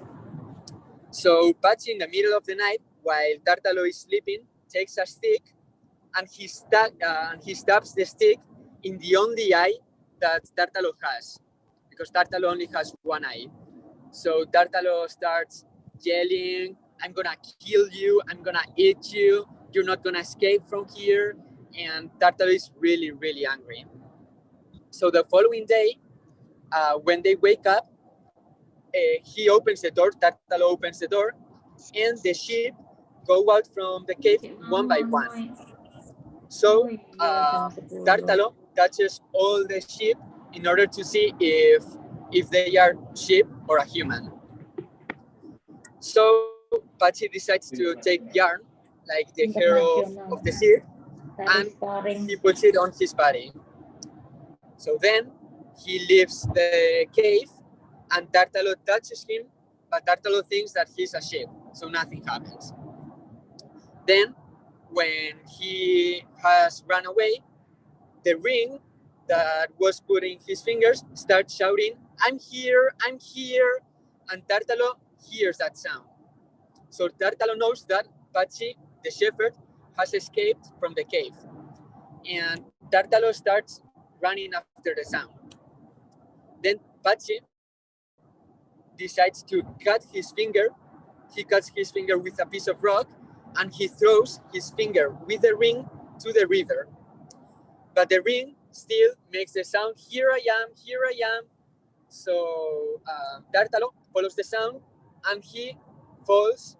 So Pachi, in the middle of the night, while Tartalo is sleeping, takes a stick and he stabs the stick in the only eye that Tartalo has, because Tartalo only has one eye. So Tartalo starts yelling, "I'm gonna kill you, I'm gonna eat you, you're not gonna escape from here." And Tartalo is really, really angry. So the following day, when they wake up, he opens the door, Tartalo opens the door, and the sheep go out from the cave one by one. So Tartalo touches all the sheep in order to see if they are sheep or a human. So Pachi decides to take yarn, like the hair of the sheep, and he puts it on his body. So then he leaves the cave, and Tartalo touches him, but Tartalo thinks that he's a sheep, so nothing happens. Then, when he has run away, the ring that was put in his fingers starts shouting, I'm here, and Tartalo hears that sound. So Tartalo knows that Pachi, the shepherd, has escaped from the cave. And Tartalo starts running after the sound. Then Pachi decides to cut his finger. He cuts his finger with a piece of rock, and he throws his finger with the ring to the river. But the ring still makes the sound, here I am, here I am. So Tartalo follows the sound, and he falls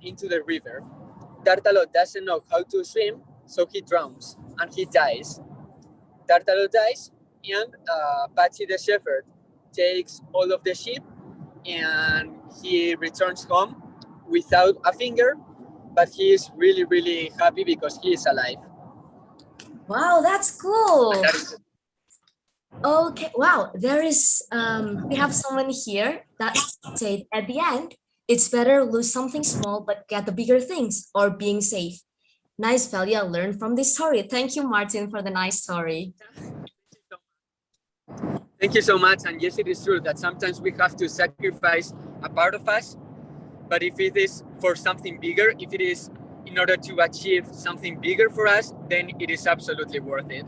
into the river. Tartalo doesn't know how to swim, so he drowns, and he dies. Tartalo dies, and Pachi the shepherd takes all of the sheep, and he returns home without a finger, but he is really, really happy because he is alive. Wow, that's cool. And that is Okay, wow, there is, we have someone here that said at the end, it's better lose something small but get the bigger things, or being safe. Nice value I learned from this story. Thank you, Martin, for the nice story. Thank you so much. And yes, it is true that sometimes we have to sacrifice a part of us, but if it is for something bigger, if it is in order to achieve something bigger for us, then it is absolutely worth it.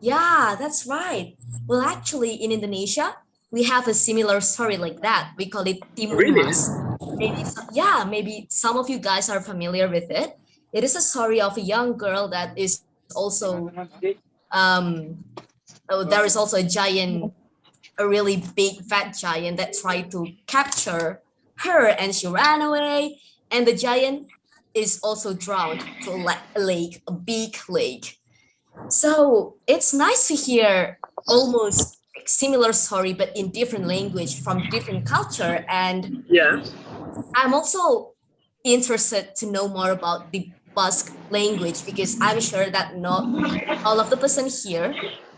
Yeah, that's right. Well, actually, in Indonesia, we have a similar story like that. We call it Timur Really? Mas. Maybe some of you guys are familiar with it. It is a story of a young girl that is also, there is also a giant, a really big fat giant that tried to capture her, and she ran away. And the giant is also drowned to a lake, a big lake. So it's nice to hear almost similar story, but in different language from different culture. And Yeah. I'm also interested to know more about the Basque language, because I'm sure that not all of the person here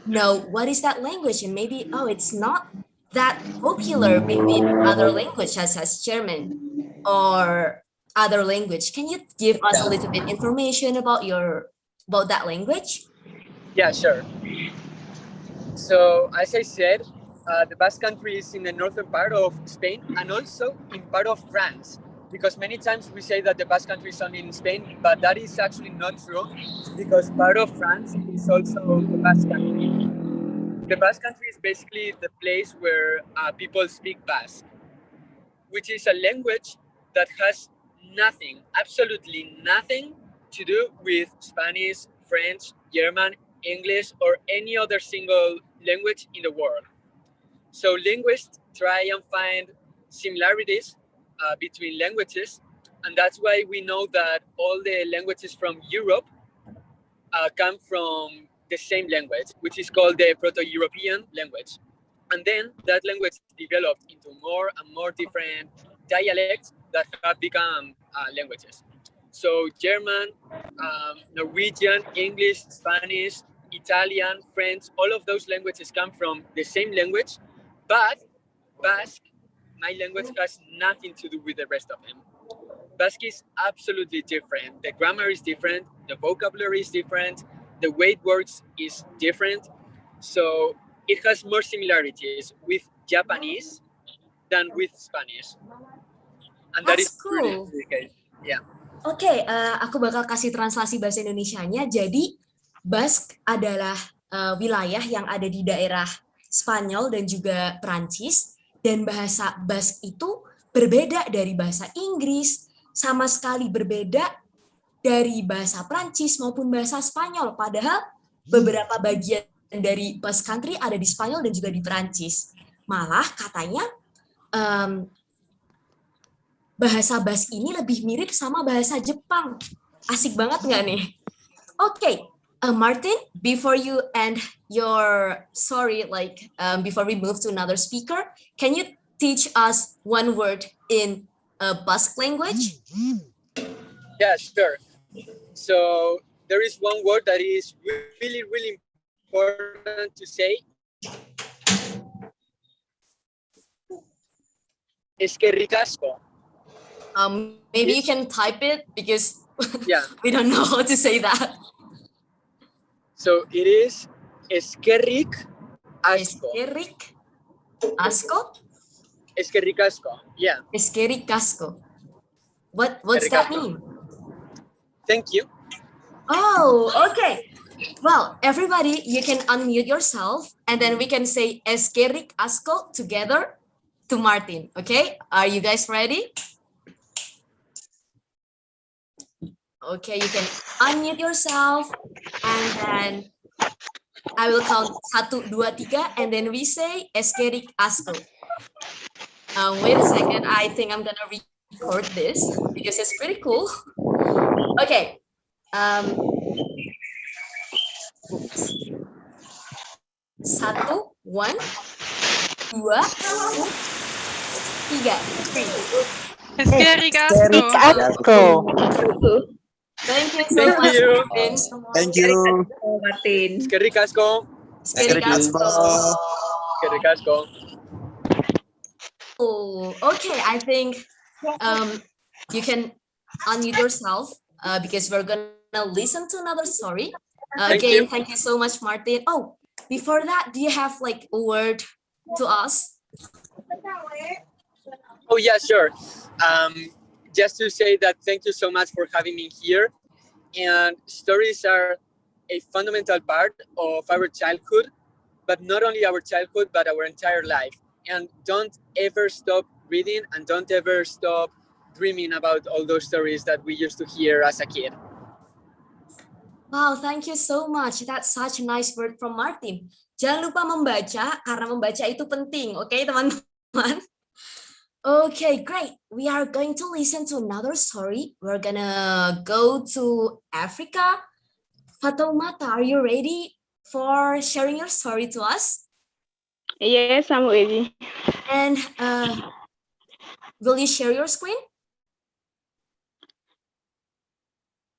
know what is that language, and maybe, oh, it's not that popular between other languages such as German or other language. Can you give us a little bit information about that language? Yeah, sure. So as I said, the Basque Country is in the northern part of Spain and also in part of France. Because many times we say that the Basque Country is only in Spain, but that is actually not true, because part of France is also the Basque Country. The Basque Country is basically the place where people speak Basque, which is a language that has nothing, absolutely nothing to do with Spanish, French, German, English, or any other single language in the world. So linguists try and find similarities between languages, and that's why we know that all the languages from Europe come from the same language, which is called the Proto-European language. And then that language developed into more and more different dialects that have become languages. So German, Norwegian, English, Spanish, Italian, French, all of those languages come from the same language, but Basque, my language, has nothing to do with the rest of them. Basque is absolutely different. The grammar is different, the vocabulary is different, the way it works is different. So it has more similarities with Japanese than with Spanish. And that That's is really cool. the case. Yeah. Oke, aku bakal kasih translasi bahasa Indonesianya. Jadi, Basque adalah wilayah yang ada di daerah Spanyol dan juga Prancis. Dan bahasa Basque itu berbeda dari bahasa Inggris, sama sekali berbeda dari bahasa Prancis maupun bahasa Spanyol. Padahal beberapa bagian dari Basque Country ada di Spanyol dan juga di Prancis. Malah katanya bahasa Basque ini lebih mirip sama bahasa Jepang. Asik banget nggak nih? Okay, Martin, before you end your story, before we move to another speaker, can you teach us one word in Basque language? Yeah, sure. So there is one word that is really, really important to say. Eskerrik asko. Maybe you can type it because Yeah. we don't know how to say that. So it is eskerrik asko. Eskerrik asko? Eskerrik asko. Yeah. Eskerrik asko. What's that mean? Thank you. Oh, okay. Well, everybody, you can unmute yourself and then we can say Eskerrik asko together to Martin, okay? Are you guys ready? Okay, you can unmute yourself and then I will count 1, 2, 3 and then we say Eskerrik asko. Wait a second, I think I'm gonna record this because it's pretty cool. Okay. Oops. 1, 1, 2, 3. Eskerrik asko. Thank you so Thank much, you. Martin. Thank you. Martin. Eskerrik asko. Eskerrik asko. Eskerrik asko. Oh, okay, I think you can unmute yourself because we're gonna listen to another story. Again, thank you so much, Martin. Oh, before that, do you have like a word to us? Oh yeah, sure. Just to say that thank you so much for having me here. And stories are a fundamental part of our childhood, but not only our childhood, but our entire life. And don't ever stop reading and don't ever stop dreaming about all those stories that we used to hear as a kid. Wow, thank you so much. That's such a nice word from Martin. Jangan lupa membaca, karena membaca itu penting. Okay, teman-teman? Okay, great. We are going to listen to another story. We're gonna go to Africa. Fatoumata, are you ready for sharing your story to us? Yes, I'm ready. And will you share your screen?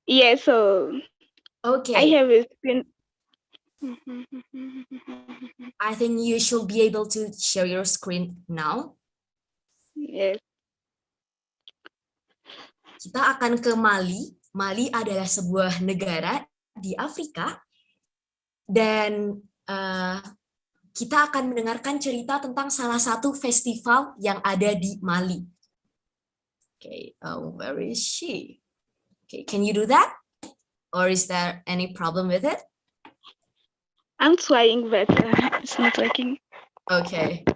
Yes, so Okay. I have a screen. I think you should be able to share your screen now. Yes. Kita akan ke Mali. Mali adalah sebuah negara di Afrika. Dan kita akan mendengarkan cerita tentang salah satu festival yang ada di Mali. Okay, where is she? Okay, can you do that? Or is there any problem with it? I'm trying, but it's not working. Okay.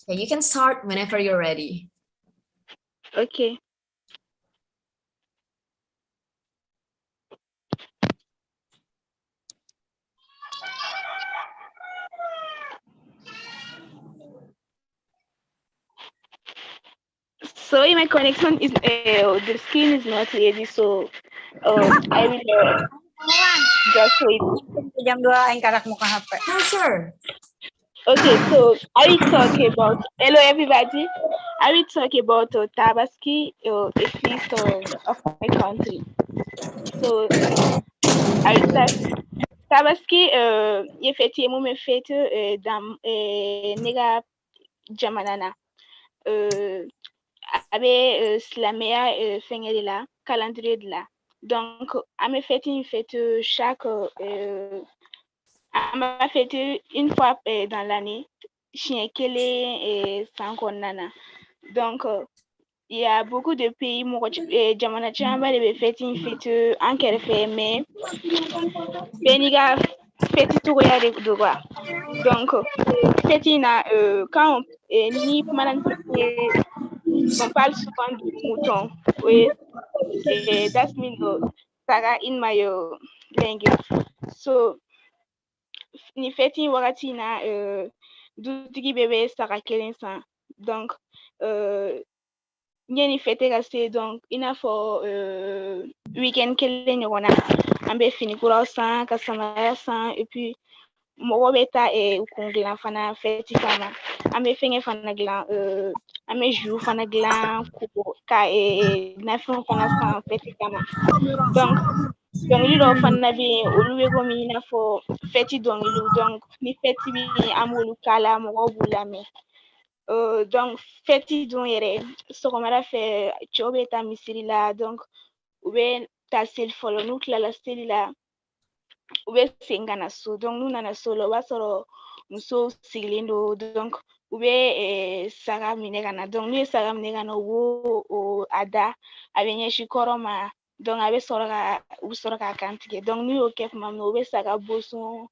Okay, you can start whenever you're ready. Okay. Sorry, my connection is the screen is not ready, so I will just wait. Jam 2 ang karak mo ka HP. Sure. Okay, so I will talk about hello everybody. I will talk about Tabaski, a feast of my country. So I will start. Tabaski, effectivement, me fête dans nega jamanana. Abe slamea fenge de la calendrier de la. Donc, à me fête une fête chaque à ma fête une fois dans l'année. Chien kele et sankonana. Donc, il y a beaucoup de pays jamana chamba de fête une fête en fait mais beniga fête tout de quoi. Donc, fête quand ni manan on parle souvent du mouton. Oui, that's mean saga in my language. So ni feti wakati na dutigi bebe saga kelen san. Donc nye ni fete ka se donc ina fo weekend kelen ɲɔgɔn na an bɛ fini kuraw san ka samara san et puis mɔgɔ bɛ taa kun gilan fana fɛti kama an bɛ fɛngɛ fana gilan an bɛ jus fana gilan ka nafɛnw fana san fɛti kama donc dɔnkili dɔw fana bɛ yen olu bɛ komi i n'a fɔ fɛti dɔnkiliw donc ni fɛti bɛ yen an b'olu k'a la mɔgɔw b'u lamɛn donc fɛti dun yɛrɛ sɔgɔmada fɛ cɛw bɛ taa misiri la donc u bɛ taa seli fɔlɔ n'u tilala seli la u bɛ segin ka na so donc n'u nana so la o b'a sɔrɔ musow sigilen don donc u bɛ saga minɛ ka na donc n'u ye saga minɛ ka na u b'o a da a bɛ ɲɛsin kɔrɔ ma donc a bɛ u bɛ sɔrɔ k'a kantigɛ donc n'u y'o kɛ tuma min na u bɛ saga boson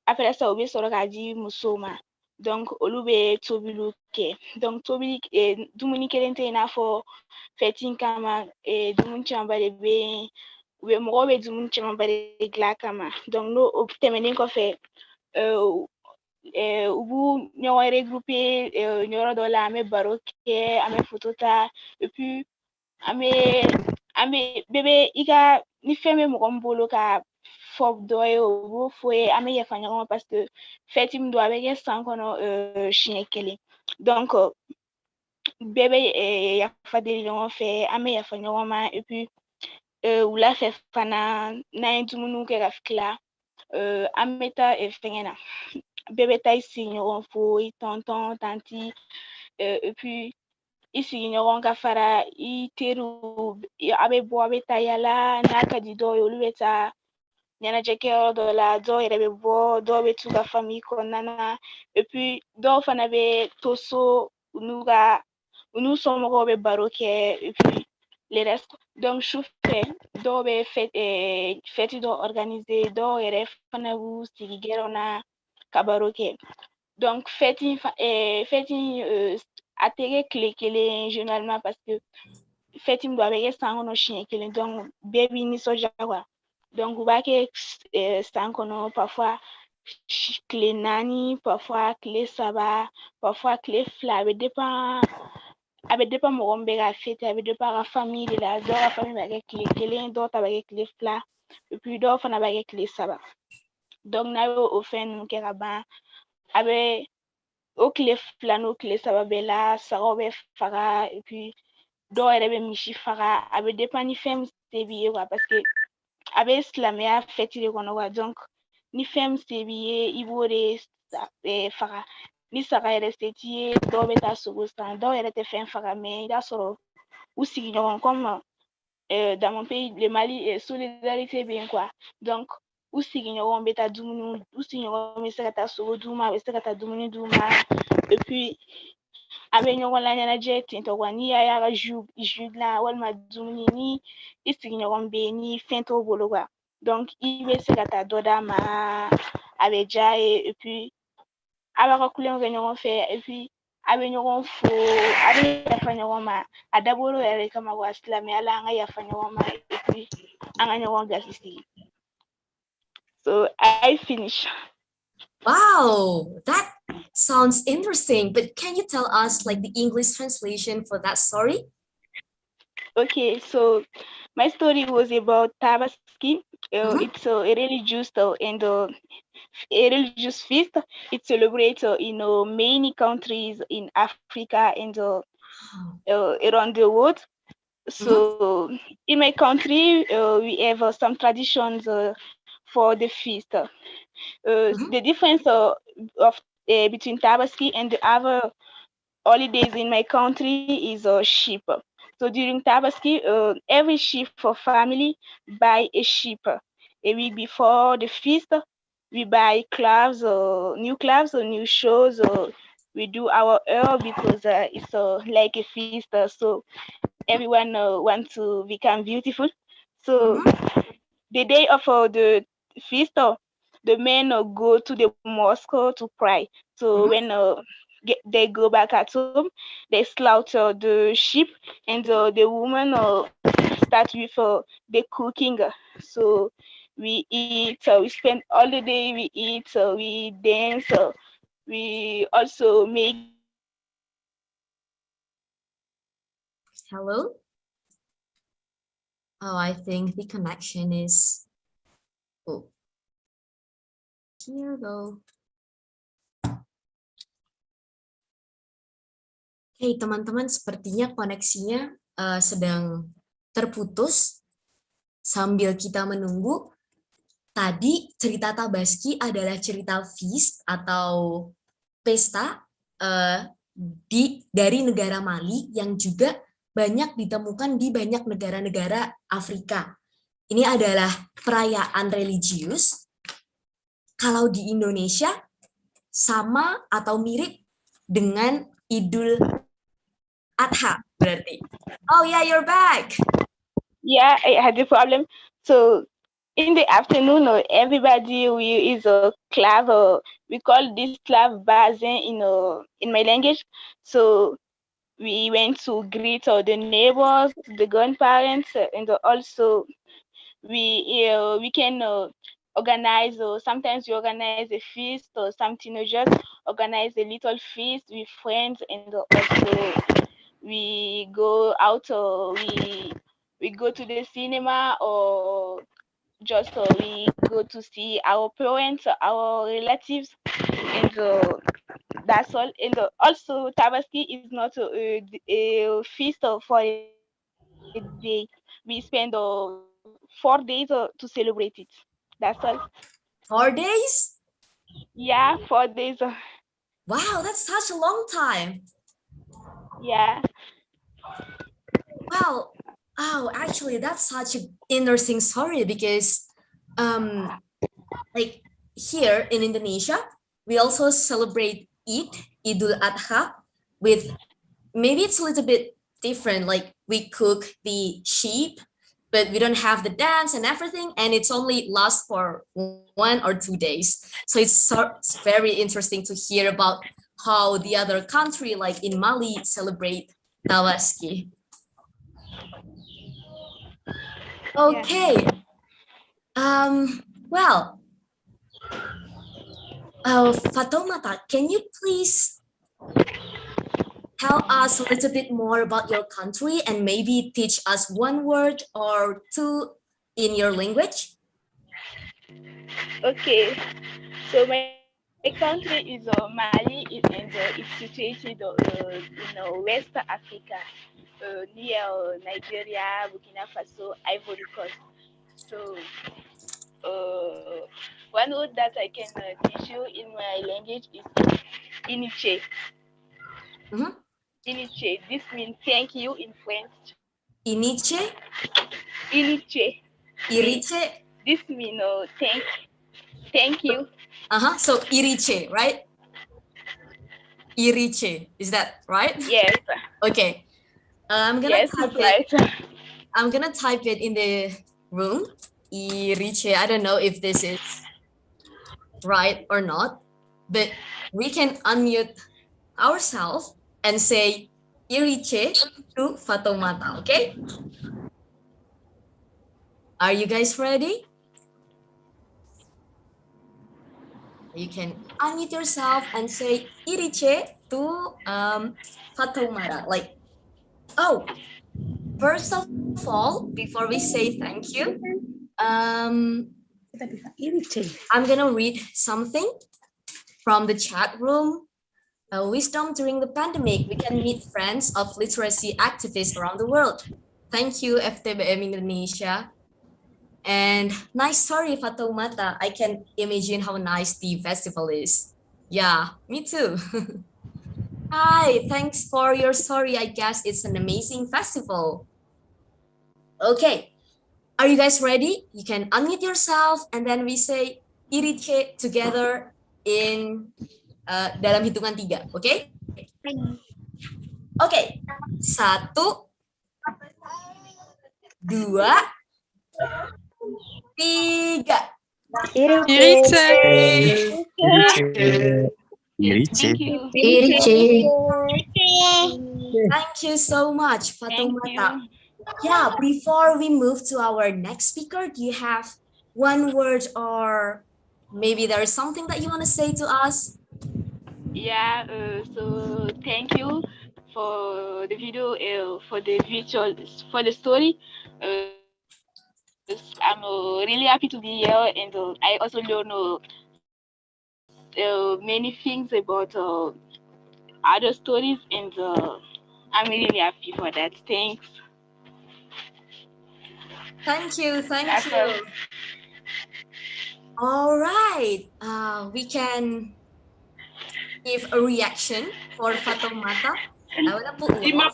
après ça u bɛ sɔrɔ k'a di musow ma donc olu bɛ tobiliw kɛ donc tobili dumuni kelen tɛ i n'a fɔ fɛti kama dumuni camanba de bɛ yen mɔgɔw bɛ dumuni camanba de dilan kama donc n'o tɛmɛnen kɔfɛ u b'u ɲɔgɔn regrouper yɔrɔ dɔ la an bɛ baro kɛ an bɛ photo ta et puis an bɛ bɛɛ bɛ i ka ni fɛn bɛ mɔgɔ min bolo ka fɔ dɔ ye o b'o fɔ ye an bɛ yafa ɲɔgɔn ma parce que fɛti min don a bɛ kɛ san kɔnɔ siɲɛ kelen donc bɛɛ bɛ yafa deli ɲɔgɔn fɛ an bɛ yafa ɲɔgɔn ma et puis wula fɛ fana n'an ye dumuniw kɛ ka tila an bɛ taa fɛngɛ na bɛɛ bɛ taa i sigiɲɔgɔn fo i tɔntɔn tanti et puis i sigiɲɔgɔn ka fara i teriw a bɛ bɔ a bɛ taa yala n'a ka di dɔw ye olu bɛ taa ɲɛnajɛkɛyɔrɔ dɔ la dɔw yɛrɛ bɛ bɔ dɔw bɛ t'u ka famille kɔnɔna na et puis dɔw fana bɛ to so u n'u somɔgɔw bɛ baro kɛ et puis le reste donc sufɛ dɔw bɛ fɛti dɔ organiser dɔw yɛrɛ fana b'u sigi gɛrɛw na ka baro kɛ donc fɛti a tɛ kɛ tile kelen généralement parce que fɛti min don a bɛ kɛ san kɔnɔ siɲɛ kelen donc bɛɛ b'i nisɔndiya quoi donc u b'a kɛ san kɔnɔ parfois tile 4 parfois tile 3 parfois tile 2 a bɛ dépend mɔgɔ min bɛ ka fêter a bɛ dépend a ka famille de la dɔw ka famille b'a kɛ tile 1 dɔw ta b'a kɛ tile 2 et puis dɔw fana b'a kɛ tile 3 donc n'a y'o fɛn ninnu kɛ ka ban a bɛ o tile 2 n'o tile 3 bɛɛ la sagaw bɛ faga et puis dɔw yɛrɛ bɛ misi faga a bɛ dépend ni fɛn min se b'i ye quoi parce que a bɛ silamɛya fêti de kɔnɔ quoi donc ni fɛn min se b'i ye i b'o de faga ni saga yɛrɛ se t'i ye dɔw bɛ taa sogo san dɔw yɛrɛ tɛ fɛn faga mais i b'a sɔrɔ u sigiɲɔgɔn comme dans mon pays, le Mali, solidarité bien quoi. Donc, aussi ignorons beta dumunu, aussi ignorons mesakata soro duma, mesakata dumunu duma, et puis avec ignorons la nyana jet, intogwani ya yara jugla, wal ma dumuni ni, isi ignorons beni, fento bolo quoi. Donc, il mesakata doda ma, abeja et puis, avec couler on ignorons fait, et puis, avec ignorons fo, avec yafa ignorons ma, adabolo yare kama wasla, mais ala anga yafa ignorons ma, et puis, anga ignorons gasisi. So I finish. Wow, that sounds interesting. But can you tell us like the English translation for that story? Okay, so my story was about Tabaski. Mhm. It's a religious and a religious feast. It's celebrated in many countries in Africa and around the world. So in my country, we have some traditions for the feast. The difference of between Tabaski and the other holidays in my country is a sheep. So during Tabaski, every sheep for family buy a sheep. A week before the feast, we buy clothes, new clothes, or new shoes. We do our hair because it's like a feast. So everyone wants to become beautiful. So the day of the feast, the men go to the mosque to pray. So when they go back at home, they slaughter the sheep, and the woman start with the cooking. So we eat, we spend all the day, we eat, we dance, we also make Hello? Oh, I think the connection is here though. Hey teman-teman, sepertinya koneksinya sedang terputus sambil kita menunggu. Tadi cerita Tabaski adalah cerita feast atau pesta dari negara Mali yang juga banyak ditemukan di banyak negara-negara Afrika. Ini adalah perayaan religius. Kalau di Indonesia sama atau mirip dengan Idul Adha berarti. Oh yeah, you're back. Yeah, I had a problem. So in the afternoon, everybody is a clav. We call this clav bazen in my language. So we went to greet the neighbors, the grandparents, and also we can organize. Sometimes we organize a feast, or some teenagers organize a little feast with friends, and also we go out. We go to the cinema, or just we go to see our parents, our relatives, and that's all. And also, Tabaski is not a feast for a day. We spend 4 days to celebrate it. That's all. 4 days? Yeah, 4 days. Wow, that's such a long time. Yeah. Wow. Oh, actually, that's such an interesting story because like here in Indonesia, we also celebrate Idul Adha with, maybe it's a little bit different. Like we cook the sheep, but we don't have the dance and everything, and it's only lasts for 1 or 2 days. So it's very interesting to hear about how the other country, like in Mali, celebrate Tabaski. Okay. Well, Fatoumata, can you please tell us a little bit more about your country and maybe teach us one word or two in your language? Okay. So my country is Mali, and it's situated in West Africa, near Nigeria, Burkina Faso, Ivory Coast. So one word that I can teach you in my language is iniche. Iniche. This means thank you in French. Iniche? Iriche. Iriche. This means thank you. So iriche, right? Iriche. Is that right? Yes. Okay. I'm gonna Yes, type it's it. right. I'm gonna type it in the room. Iriche. I don't know if this is right or not, but we can unmute ourselves and say Iriche to Fatoumata. Okay? Are you guys ready? You can unmute yourself and say Iriche to Fatoumata. Like, oh, first of all, before we say thank you, I'm gonna read something from the chat room. Wisdom during the pandemic, we can meet friends of literacy activists around the world. Thank you, FTBM Indonesia. And nice story, Fatoumata. I can imagine how nice the festival is. Yeah, me too. Hi, thanks for your story. I guess it's an amazing festival. Okay, are you guys ready? You can unmute yourself and then we say Iriche together in dalam hitungan 3, oke? Okay? Oke, 1, 2, 3. Iriche. Thank you. Thank you so much, Thank Fatoumata. you. Yeah, before we move to our next speaker, do you have one word or maybe there is something that you want to say to us? Yeah, so thank you for the video, for the visual, for the story. I'm really happy to be here, and I also learn many things about other stories, and I'm really happy for that. Thanks. Thank you, thank That's all. you. All right, we can give a reaction for Fatoumata. I want to put love.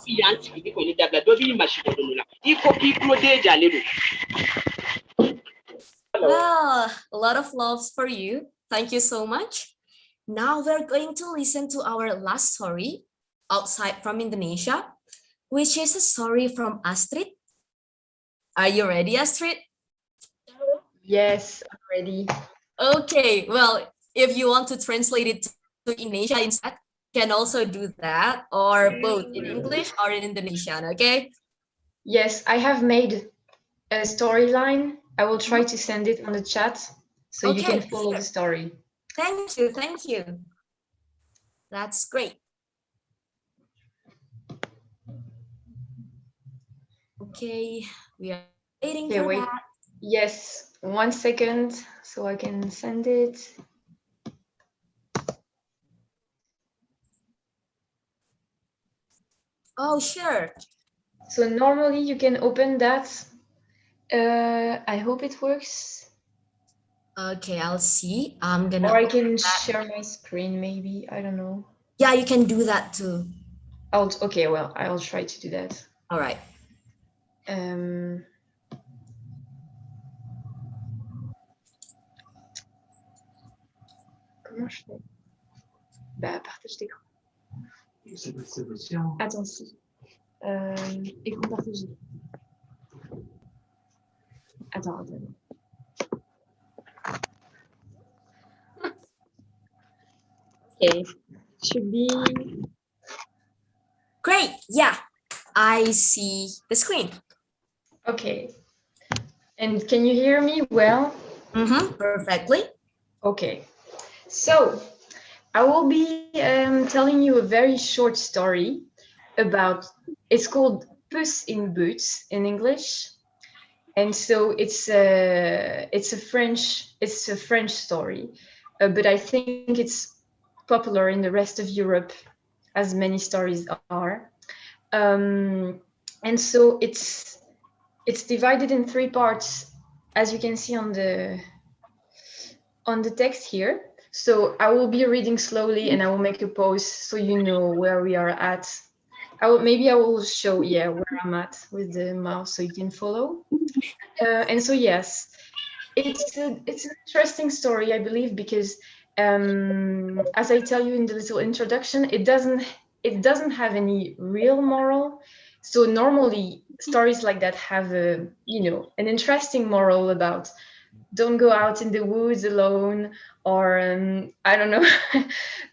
Well, a lot of loves for you. Thank you so much. Now we're going to listen to our last story outside from Indonesia, which is a story from Astrid. Are you ready, Astrid? Yes, I'm ready. Okay, well, if you want to translate it to Indonesia instead, you can also do that, or both in English or in Indonesian, okay? Yes, I have made a storyline. I will try to send it on the chat so you can follow the story. Thank you, thank you. That's great. Okay, we are waiting for wait. that. Yes, 1 second so I can send it. Oh, sure. So normally you can open that. I hope it works. Okay, I'll see. I'm gonna. Or I can share my screen, maybe. I don't know. Yeah, you can do that too. Okay, well, I'll try to do that. All right. Comment je fais? Bah, partage d'écran. Attends, si. Écran partagé. Attends. Okay, should be. Great. Yeah, I see the screen. Okay. And can you hear me well? Perfectly. Okay. So I will be telling you a very short story about. It's called Puss in Boots in English, and so it's a French story, but I think it's popular in the rest of Europe, as many stories are. And so it's divided in 3 parts, as you can see on the text here. So I will be reading slowly and I will make a pause so you know where we are at maybe I will show where I'm at with the mouse so you can follow. And so yes, it's an interesting story, I believe, because as I tell you in the little introduction, it doesn't have any real moral. So normally stories like that have an interesting moral about don't go out in the woods alone, or I don't know,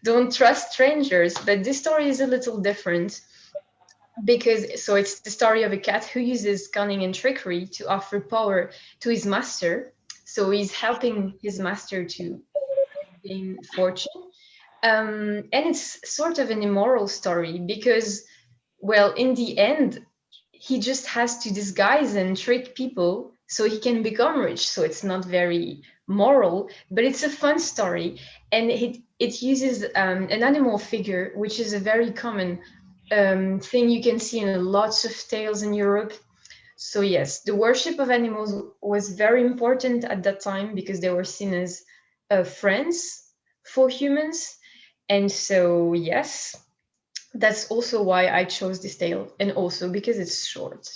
don't trust strangers. But this story is a little different because it's the story of a cat who uses cunning and trickery to offer power to his master. So he's helping his master to gain fortune. And it's sort of an immoral story because, well, in the end, he just has to disguise and trick people so he can become rich. So it's not very moral, but it's a fun story. And it uses an animal figure, which is a very common thing you can see in lots of tales in Europe. So yes, the worship of animals was very important at that time because they were seen as friends for humans. And so yes, that's also why I chose this tale, and also because it's short.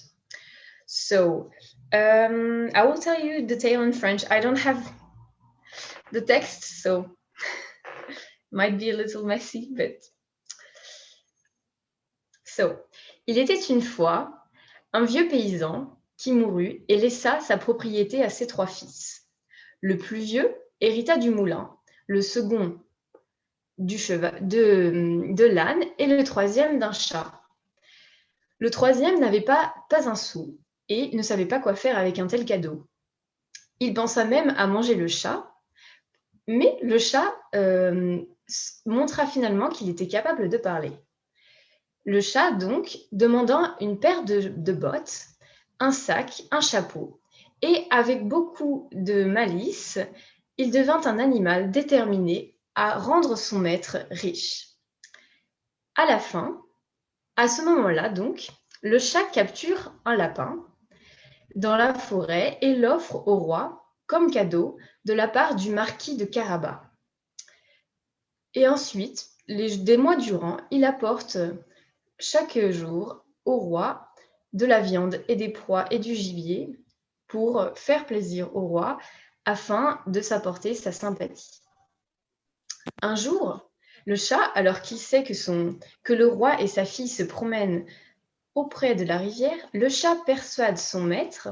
So I will tell you the tale in French. I don't have the text, so might be a little messy, but so il était une fois un vieux paysan qui mourut et laissa sa propriété à ses 3 fils. Le plus vieux hérita du moulin, le second du cheval, de l'âne et le troisième d'un chat. Le troisième n'avait pas un sou et ne savait pas quoi faire avec un tel cadeau. Il pensa même à manger le chat, mais le chat montra finalement qu'il était capable de parler. Le chat, donc, demanda une paire de bottes, un sac, un chapeau, et avec beaucoup de malice, il devint un animal déterminé à rendre son maître riche. À la fin, à ce moment-là, donc, le chat capture un lapin dans la forêt et l'offre au roi comme cadeau de la part du marquis de Carabas. Et ensuite, des mois durant, il apporte chaque jour au roi de la viande et des proies et du gibier pour faire plaisir au roi afin de s'apporter sa sympathie. Un jour, le chat, alors qu'il sait que le roi et sa fille se promènent auprès de la rivière, le chat persuade son maître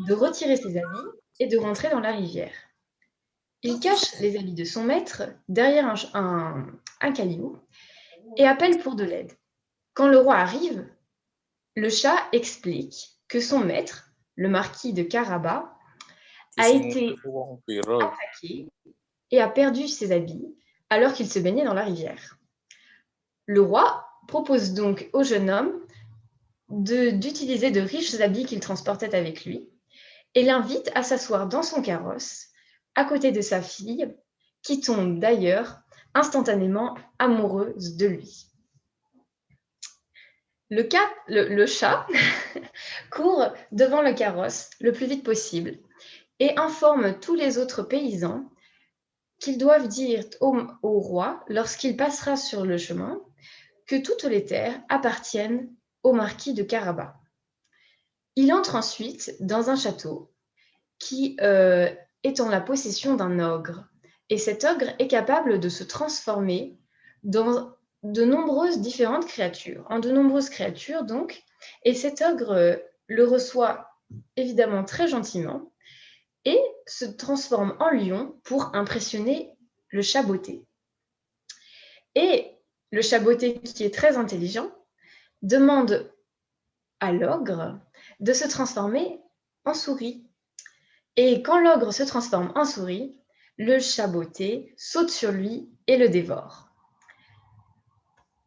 de retirer ses habits et de rentrer dans la rivière. Il cache les habits de son maître derrière un caillou et appelle pour de l'aide. Quand le roi arrive, le chat explique que son maître, le marquis de Carabas, a été attaqué et a perdu ses habits alors qu'il se baignait dans la rivière. Le roi propose donc au jeune homme d'utiliser de riches habits qu'il transportait avec lui et l'invite à s'asseoir dans son carrosse à côté de sa fille, qui tombe d'ailleurs instantanément amoureuse de lui. Le chat court devant le carrosse le plus vite possible et informe tous les autres paysans qu'ils doivent dire au roi, lorsqu'il passera sur le chemin, que toutes les terres appartiennent au marquis de Carabas. Il entre ensuite dans un château qui est en la possession d'un ogre. Et cet ogre est capable de se transformer dans de nombreuses différentes créatures, donc. Et cet ogre le reçoit évidemment très gentiment et se transforme en lion pour impressionner le chat botté. Et le chat botté, qui est très intelligent, demande à l'ogre de se transformer en souris. Et quand l'ogre se transforme en souris, le chat botté saute sur lui et le dévore.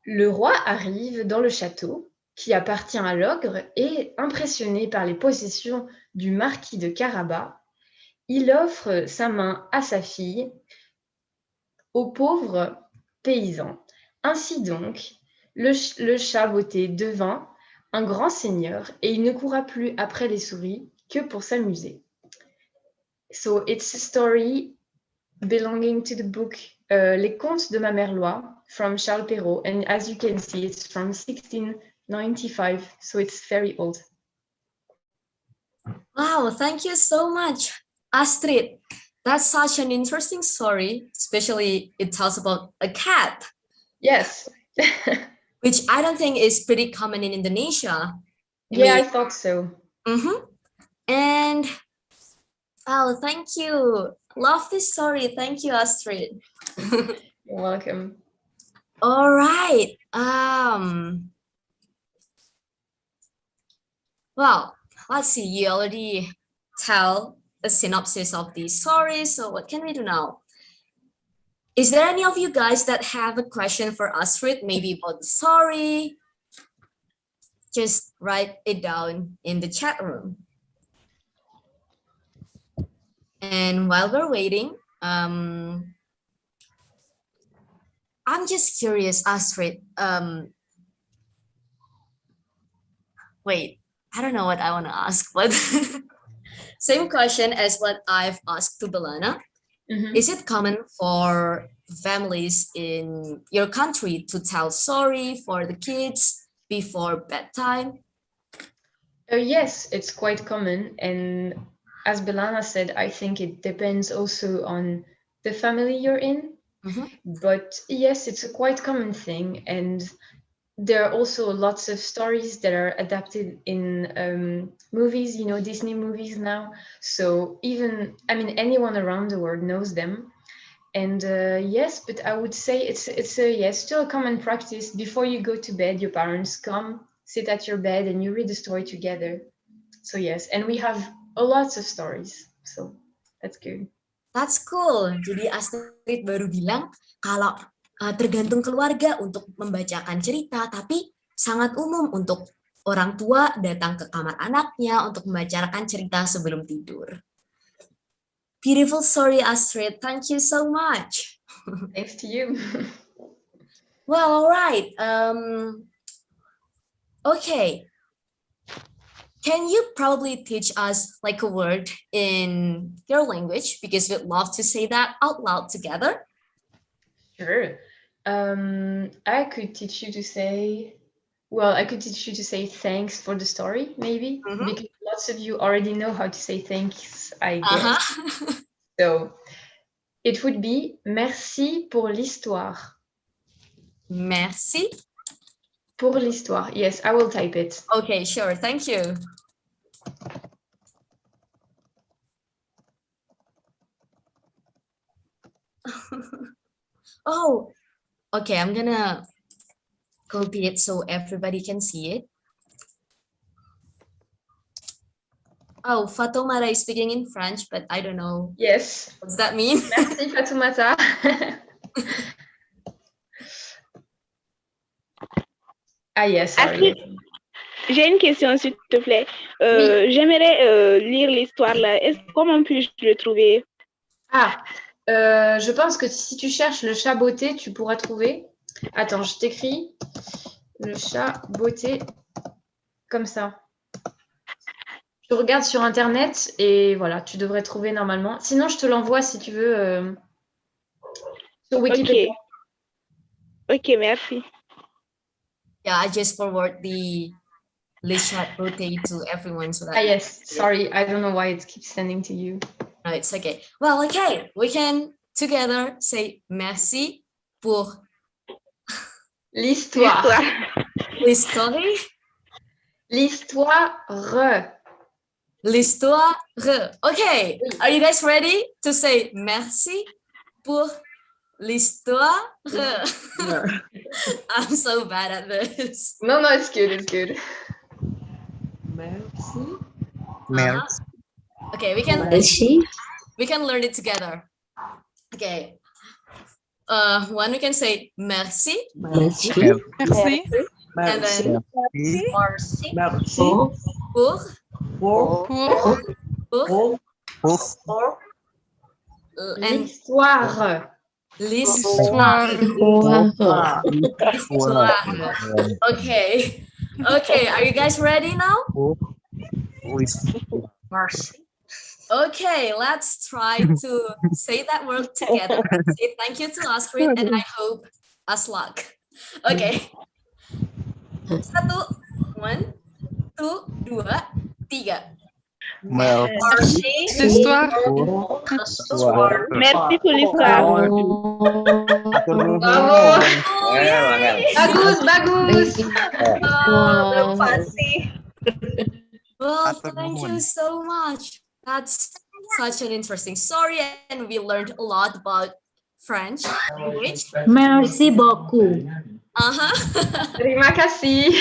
Le roi arrive dans le château qui appartient à l'ogre et, impressionné par les possessions du marquis de Carabas, il offre sa main à sa fille, au pauvre paysan. Ainsi donc, le chat botté devint un grand seigneur et il ne courra plus après les souris que pour s'amuser. So it's a story belonging to the book Les Contes de ma mère Loi from Charles Perrault. And as you can see, it's from 1695, so it's very old. Wow, thank you so much, Astrid. That's such an interesting story, especially it tells about a cat. Yes. Which I don't think is pretty common in Indonesia. I thought so. And oh, thank you. Love this story. Thank you, Astrid. You're welcome. All right. Well, let's see. You already tell a synopsis of these stories. So what can we do now? Is there any of you guys that have a question for Astrid, maybe about the story? Just write it down in the chat room. And while we're waiting, I'm just curious, Astrid. Wait, I don't know what I want to ask, but same question as what I've asked to Belana. Is it common for families in your country to tell story for the kids before bedtime? Yes, it's quite common. And as Belana said, I think it depends also on the family you're in. But yes, it's a quite common thing. And there are also lots of stories that are adapted in movies, you know, Disney movies now. So even, I mean, anyone around the world knows them. And yes, but I would say it's still a common practice. Before you go to bed, your parents come, sit at your bed, and you read the story together. So yes, and we have a lots of stories. So that's good. That's cool. Jadi Astrid baru bilang kalau tergantung keluarga untuk membacakan cerita, tapi sangat umum untuk orang tua datang ke kamar anaknya untuk membacakan cerita sebelum tidur. Beautiful story, Astrid. Thank you so much. Thanks to you. Well, all right. Okay. Can you probably teach us like a word in your language? Because we'd love to say that out loud together. Sure. I could teach you to say, well, I could teach you to say thanks for the story, maybe, because lots of you already know how to say thanks, I guess. So it would be merci pour l'histoire. Merci. Pour l'histoire. Yes, I will type it. Okay, sure. Thank you. Oh, okay. I'm gonna copy it so everybody can see it. Oh, Fatoumata is speaking in French, but I don't know. Yes. What does that mean? Merci Fatoumata. Ah yes, sorry. J'ai une question, s'il te plaît. J'aimerais lire l'histoire là. Comment puis-je le trouver? Je pense que si tu cherches le chat beauté, tu pourras trouver. Attends, je t'écris le chat beauté comme ça. Tu regardes sur Internet et voilà, tu devrais trouver normalement. Sinon, je te l'envoie si tu veux sur Wikipédia. Ok, merci. Yeah, I just forward the chat beauté to everyone so that. Ah yes, sorry, I don't know why it keeps sending to you. No, it's okay. Well, okay, we can together say merci pour l'histoire. L'histoire. L'histoire. L'histoire. Okay, are you guys ready to say merci pour l'histoire? No. I'm so bad at this. No, it's good, it's good. Merci. Merci. Okay, we can learn it together. Okay. One we can say merci. Merci. Merci. And then Merci. pour and l'histoire. Okay. Okay, are you guys ready now? Merci. Okay, let's try to say that word together. Say thank you to Astrid, and I hope Aslak. Oke. 1, 1, 2, 3. Merci L'histoire. pour ce soir. Merci pour l'histoire. Bravo. Oh, yay! Bagus. Belum fasih. Well, thank you so much. That's such an interesting story, and we learned a lot about French language. Merci beaucoup. Terima kasih,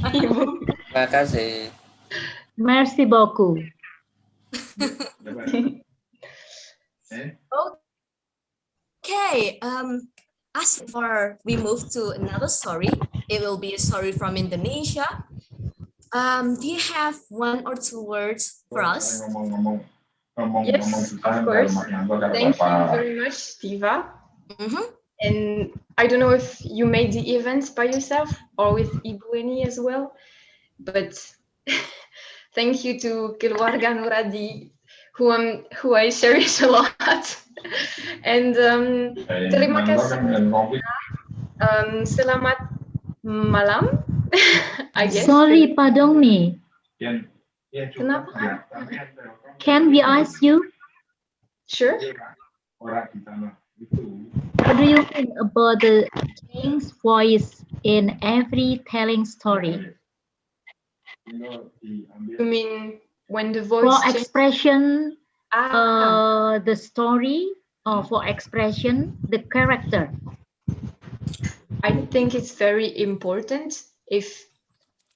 Ibu. Terima kasih. Merci beaucoup. Okay, as before we move to another story, it will be a story from Indonesia. Do you have 1 or 2 words for us? Yes, of course. Thank you very much, Steva. And I don't know if you made the events by yourself or with Ibu Eni as well, but thank you to Keluarga Nuradi, who I cherish a lot. And terima kasih. Selamat malam. I guess. Sorry, pardon me. Kenapa? Can we ask you? Sure. What do you think about the king's voice in every telling story? You mean when the voice For changes? expression, the story, or for expression, the character? I think it's very important if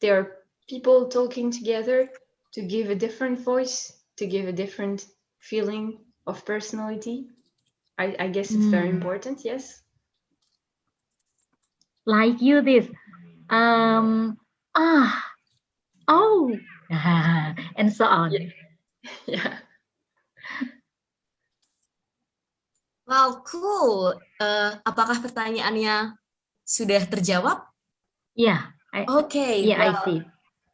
there are people talking together to give a different voice, to give a different feeling of personality. I guess it's very important, yes. Like you this, oh, and so on. Yeah. Wow, cool. Apakah pertanyaannya sudah terjawab? Yeah. Okay. Yeah, well, I see.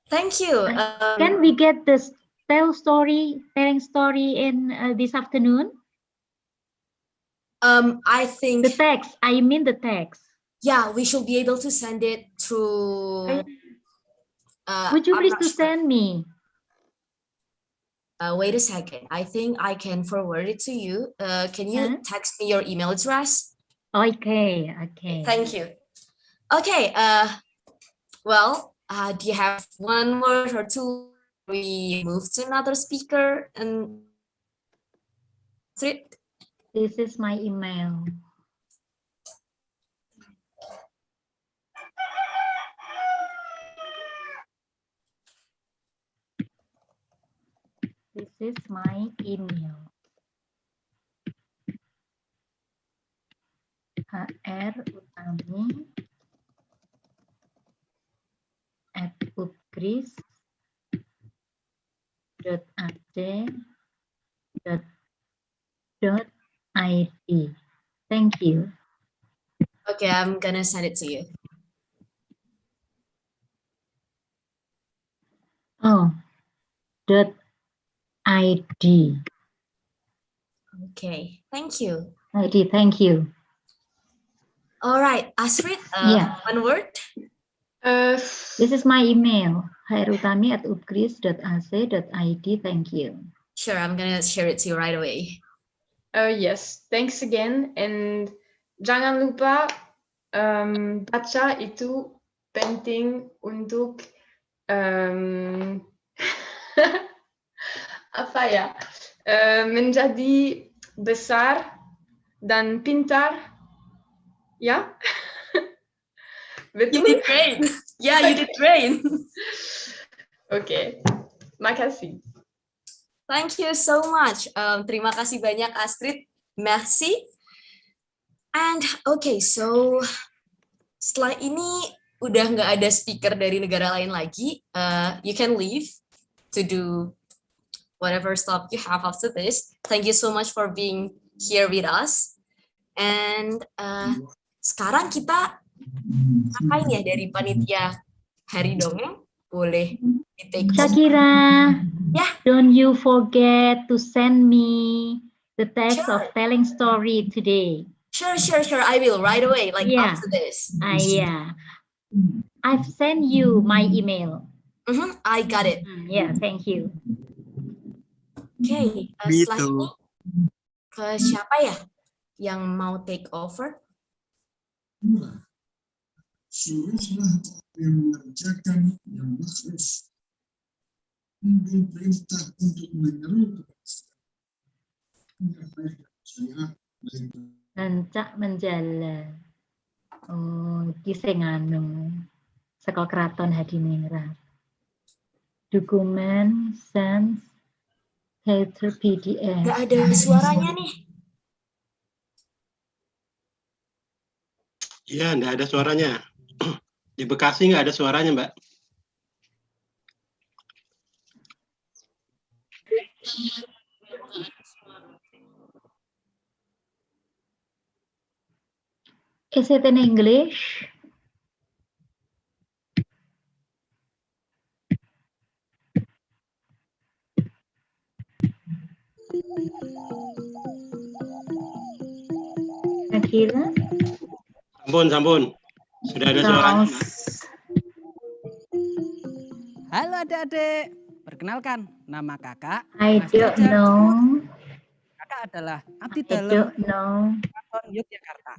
Thank you. Can we get this telling story in this afternoon? I think the text. I mean the text. Yeah, we should be able to send it through. Would you I'm please not to sure. send me? Wait a second. I think I can forward it to you. Can you text me your email address? Okay. Thank you. Okay. Well, do you have 1 word or 2? We move to another speaker and. This is my email. This is my email. hrutami@upgris.ac.id. Thank you. Okay, I'm gonna send it to you. Oh, .id. Okay, thank you. ID, thank you. All right, Astrid, Yeah. 1 word. This is my email, hrutami@upgris.ac.id. Thank you. Sure, I'm gonna share it to you right away. Yes, thanks again. And jangan lupa baca itu penting untuk apa ya? Menjadi besar dan pintar. Ya? Betul? You did great. Yeah, you did great. Okay, makasih. Thank you so much. Terima kasih banyak, Astrid. Merci. And okay, so setelah ini udah nggak ada speaker dari negara lain lagi. You can leave to do whatever stuff you have after this. Thank you so much for being here with us. And sekarang kita ngapain ya dari panitia Hari Dongeng? Boleh di-take home. Shakira, Yeah. Don't you forget to send me the text of telling story today. Sure. I will right away, like Yeah. after this. Yeah. I've sent you my email. I got it. Yeah, thank you. Oke, Me setelah ini too. ke siapa ya yang mau take over? Suruhlah yang mengerjakan yang makhluk. Memberi perintah untuk menyeru kepada saya. Rancak menjala. Oh, iki sing anu saka Kraton Hadiningrat. Dokumen sans header PDF. Gak ada suaranya nih. Iya, nggak ada suaranya. Di Bekasi nggak ada suaranya, Mbak. Is it in English? Akira? Sampun. Sudah ada suaranya, Mbak. Halo adik-adik, perkenalkan nama kakak. I Mas don't Jajar. know. Kakak adalah abdi I dalam don't know. Keraton Yogyakarta.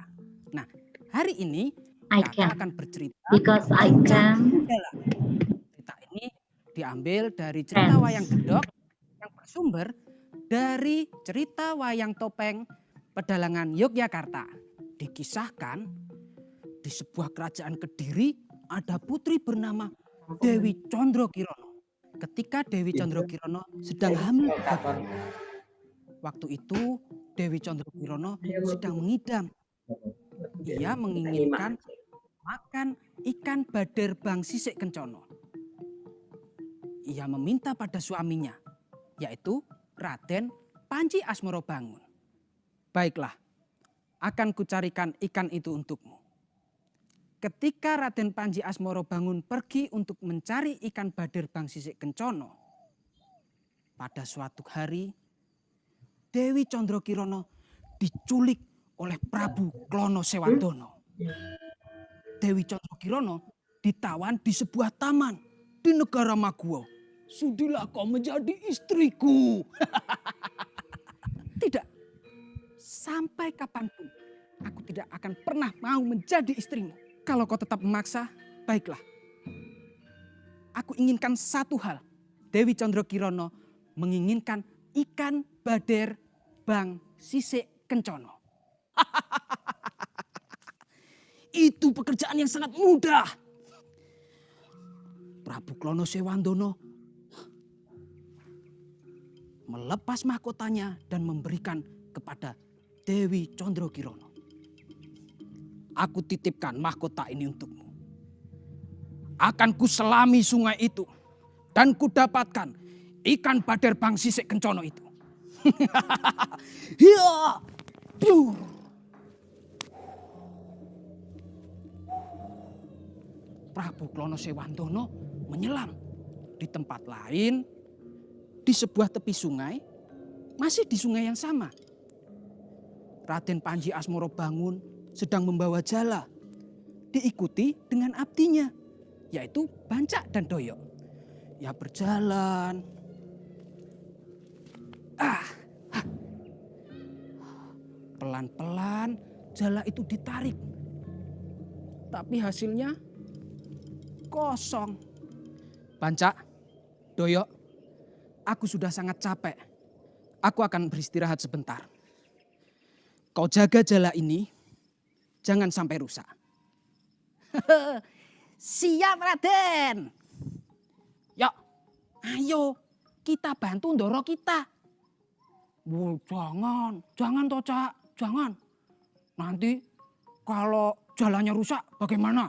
Nah, hari ini I kakak can. akan bercerita Because I tentang can. Jala. Cerita ini diambil dari cerita wayang gedok yang bersumber dari cerita wayang topeng Pedalangan Yogyakarta. Dikisahkan di sebuah kerajaan Kediri ada putri bernama Dewi Condrokirono. Ketika Dewi Condrokirono sedang hamil 3 bulan. Waktu itu Dewi Condrokirono sedang mengidam. Ia menginginkan makan ikan bader bang sisik kencono. Ia meminta pada suaminya, yaitu Raden Panji Asmorobangun. Baiklah, akan kucarikan ikan itu untukmu. Ketika Raden Panji Asmorobangun pergi untuk mencari ikan bader bang sisik kencono, pada suatu hari Dewi Condrokirono diculik oleh Prabu Klono Sewandono. Dewi Condrokirono ditawan di sebuah taman di negara Maguwo. Sudilah kau menjadi istriku. Tidak, sampai kapanpun aku tidak akan pernah mau menjadi istrimu. Kalau kau tetap memaksa, baiklah. Aku inginkan satu hal. Dewi Condrokirono menginginkan ikan bader bang sisik kencono. Itu pekerjaan yang sangat mudah. Prabu Klono Sewandono melepas mahkotanya dan memberikan kepada Dewi Condrokirono. Aku titipkan mahkota ini untukmu. Akan kuselami sungai itu dan kudapatkan ikan bader bang sisik kencono itu. Ya, Prabu Klono Sewandono menyelam di tempat lain, di sebuah tepi sungai, masih di sungai yang sama. Raden Panji Asmorobangun sedang membawa jala, diikuti dengan abdinya, yaitu Bancak dan Doyok. Ya berjalan. Pelan-pelan jala itu ditarik. Tapi hasilnya kosong. Bancak, Doyok, aku sudah sangat capek. Aku akan beristirahat sebentar. Kau jaga jala ini, jangan sampai rusak. Siap, Raden. Yuk, ayo kita bantu ndoro kita. Jangan toh, Cak, jangan. Nanti kalau jalannya rusak bagaimana?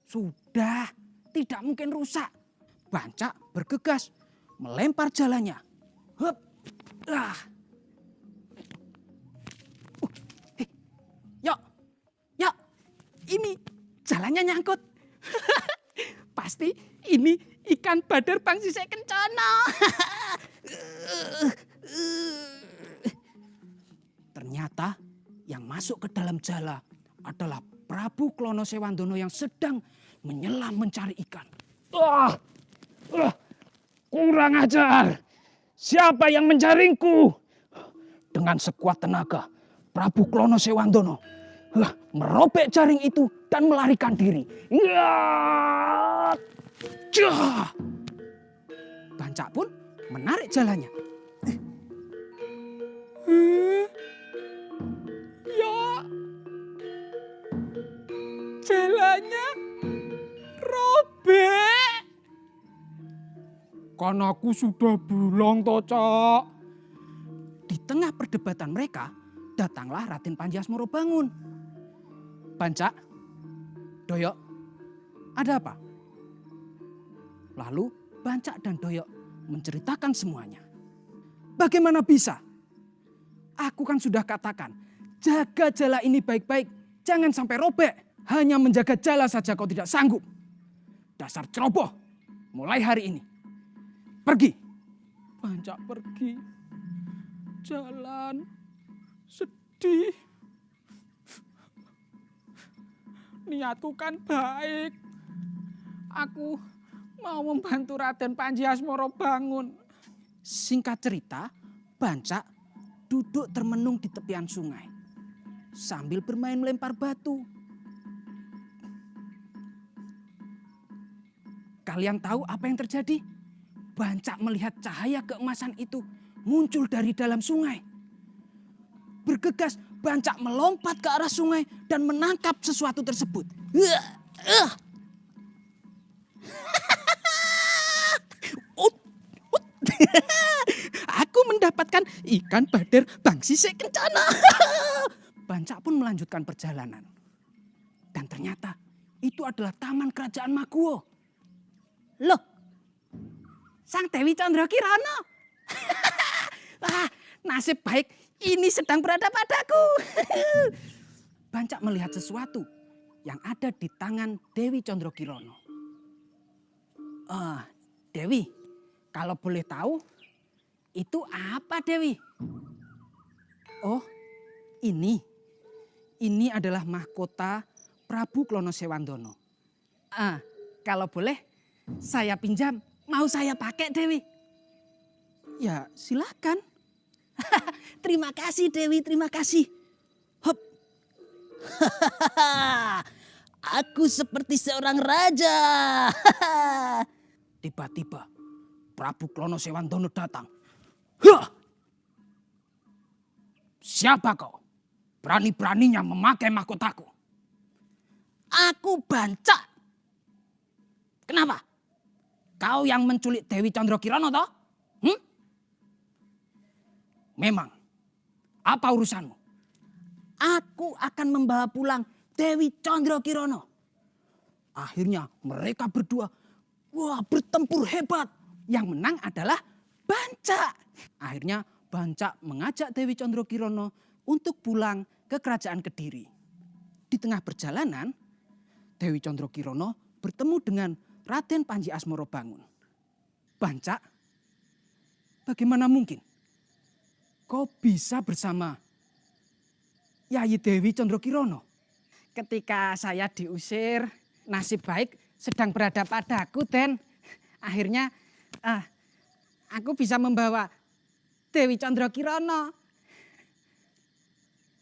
Sudah, tidak mungkin rusak. Bancak bergegas melempar jalannya. Hup. Yuk, ini jalannya nyangkut. Pasti ini ikan bader bang sisik kencono. Ternyata yang Yang masuk ke dalam jala adalah Prabu Klono Sewandono yang sedang menyelam mencari ikan. Kurang ajar. Siapa yang menjaringku? Dengan sekuat tenaga, Prabu Klono Sewandono merobek jaring itu dan melarikan diri. Bancak pun menarik jalannya. Ya, jalannya robek. Kan aku sudah bilang toh, Cak. Di tengah perdebatan mereka, datanglah Raden Panji Asmorobangun. Bancak, Doyok, ada apa? Lalu Bancak dan Doyok menceritakan semuanya. Bagaimana bisa? Aku kan sudah katakan, jaga jala ini baik-baik, jangan sampai robek. Hanya menjaga jala saja kau tidak sanggup. Dasar ceroboh, mulai hari ini. Pergi. Bancak pergi. Jalan sedih. Niatku kan baik. Aku mau membantu Raden Panji Asmorobangun. Singkat cerita, Bancak duduk termenung di tepian sungai sambil bermain melempar batu. Kalian tahu apa yang terjadi? Bancak melihat cahaya keemasan itu muncul dari dalam sungai. Bergegas, Bancak melompat ke arah sungai dan menangkap sesuatu tersebut. Aku mendapatkan ikan badar bangsise kencana. Bancak pun melanjutkan perjalanan. Dan ternyata itu adalah taman kerajaan Maguwo. Loh, Sang Dewi Candrakirana. Nasib baik ini sedang berada padaku. Bancak melihat sesuatu yang ada di tangan Dewi Candrakirana. Dewi, kalau boleh tahu, itu apa Dewi? Oh, ini adalah mahkota Prabu Klono Sewandono. Kalau boleh, saya pinjam, mau saya pakai Dewi. Ya silakan. Terima kasih Dewi, terima kasih. Hop. Aku seperti seorang raja. Tiba-tiba Prabu Klono Sewandono datang. Siapa kau? Berani-beraninya memakai mahkotaku. Aku Bancak. Kenapa? Kau yang menculik Dewi Candrakirana toh? Memang. Apa urusanmu? Aku akan membawa pulang Dewi Candrakirana. Akhirnya mereka berdua bertempur hebat. Yang menang adalah Bancak. Akhirnya Bancak mengajak Dewi Candrakirana untuk pulang ke kerajaan Kediri. Di tengah perjalanan, Dewi Candrakirana bertemu dengan Raden Panji Asmorobangun. Bancak, bagaimana mungkin kau bisa bersama Yayi Dewi Candrakirana? Ketika saya diusir, nasib baik sedang berada padaku, Den. Akhirnya aku bisa membawa Dewi Candrakirana.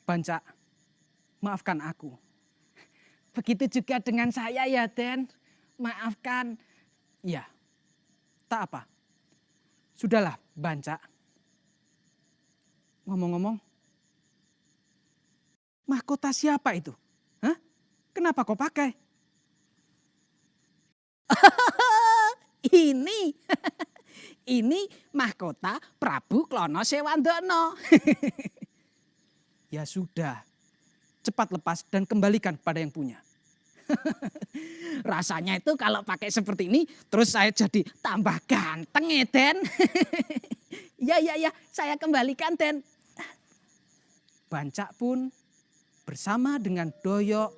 Bancak, maafkan aku. Begitu juga dengan saya ya, Den. Maafkan. Ya, tak apa. Sudahlah, Bancak. Ngomong-ngomong, mahkota siapa itu? Hah? Kenapa kau pakai? Ini mahkota Prabu Klono Sewandono. Ya sudah, cepat lepas dan kembalikan kepada yang punya. Rasanya itu kalau pakai seperti ini, terus saya jadi tambah ganteng ya, Den. Ya, saya kembalikan, Den. Bancak pun bersama dengan Doyok,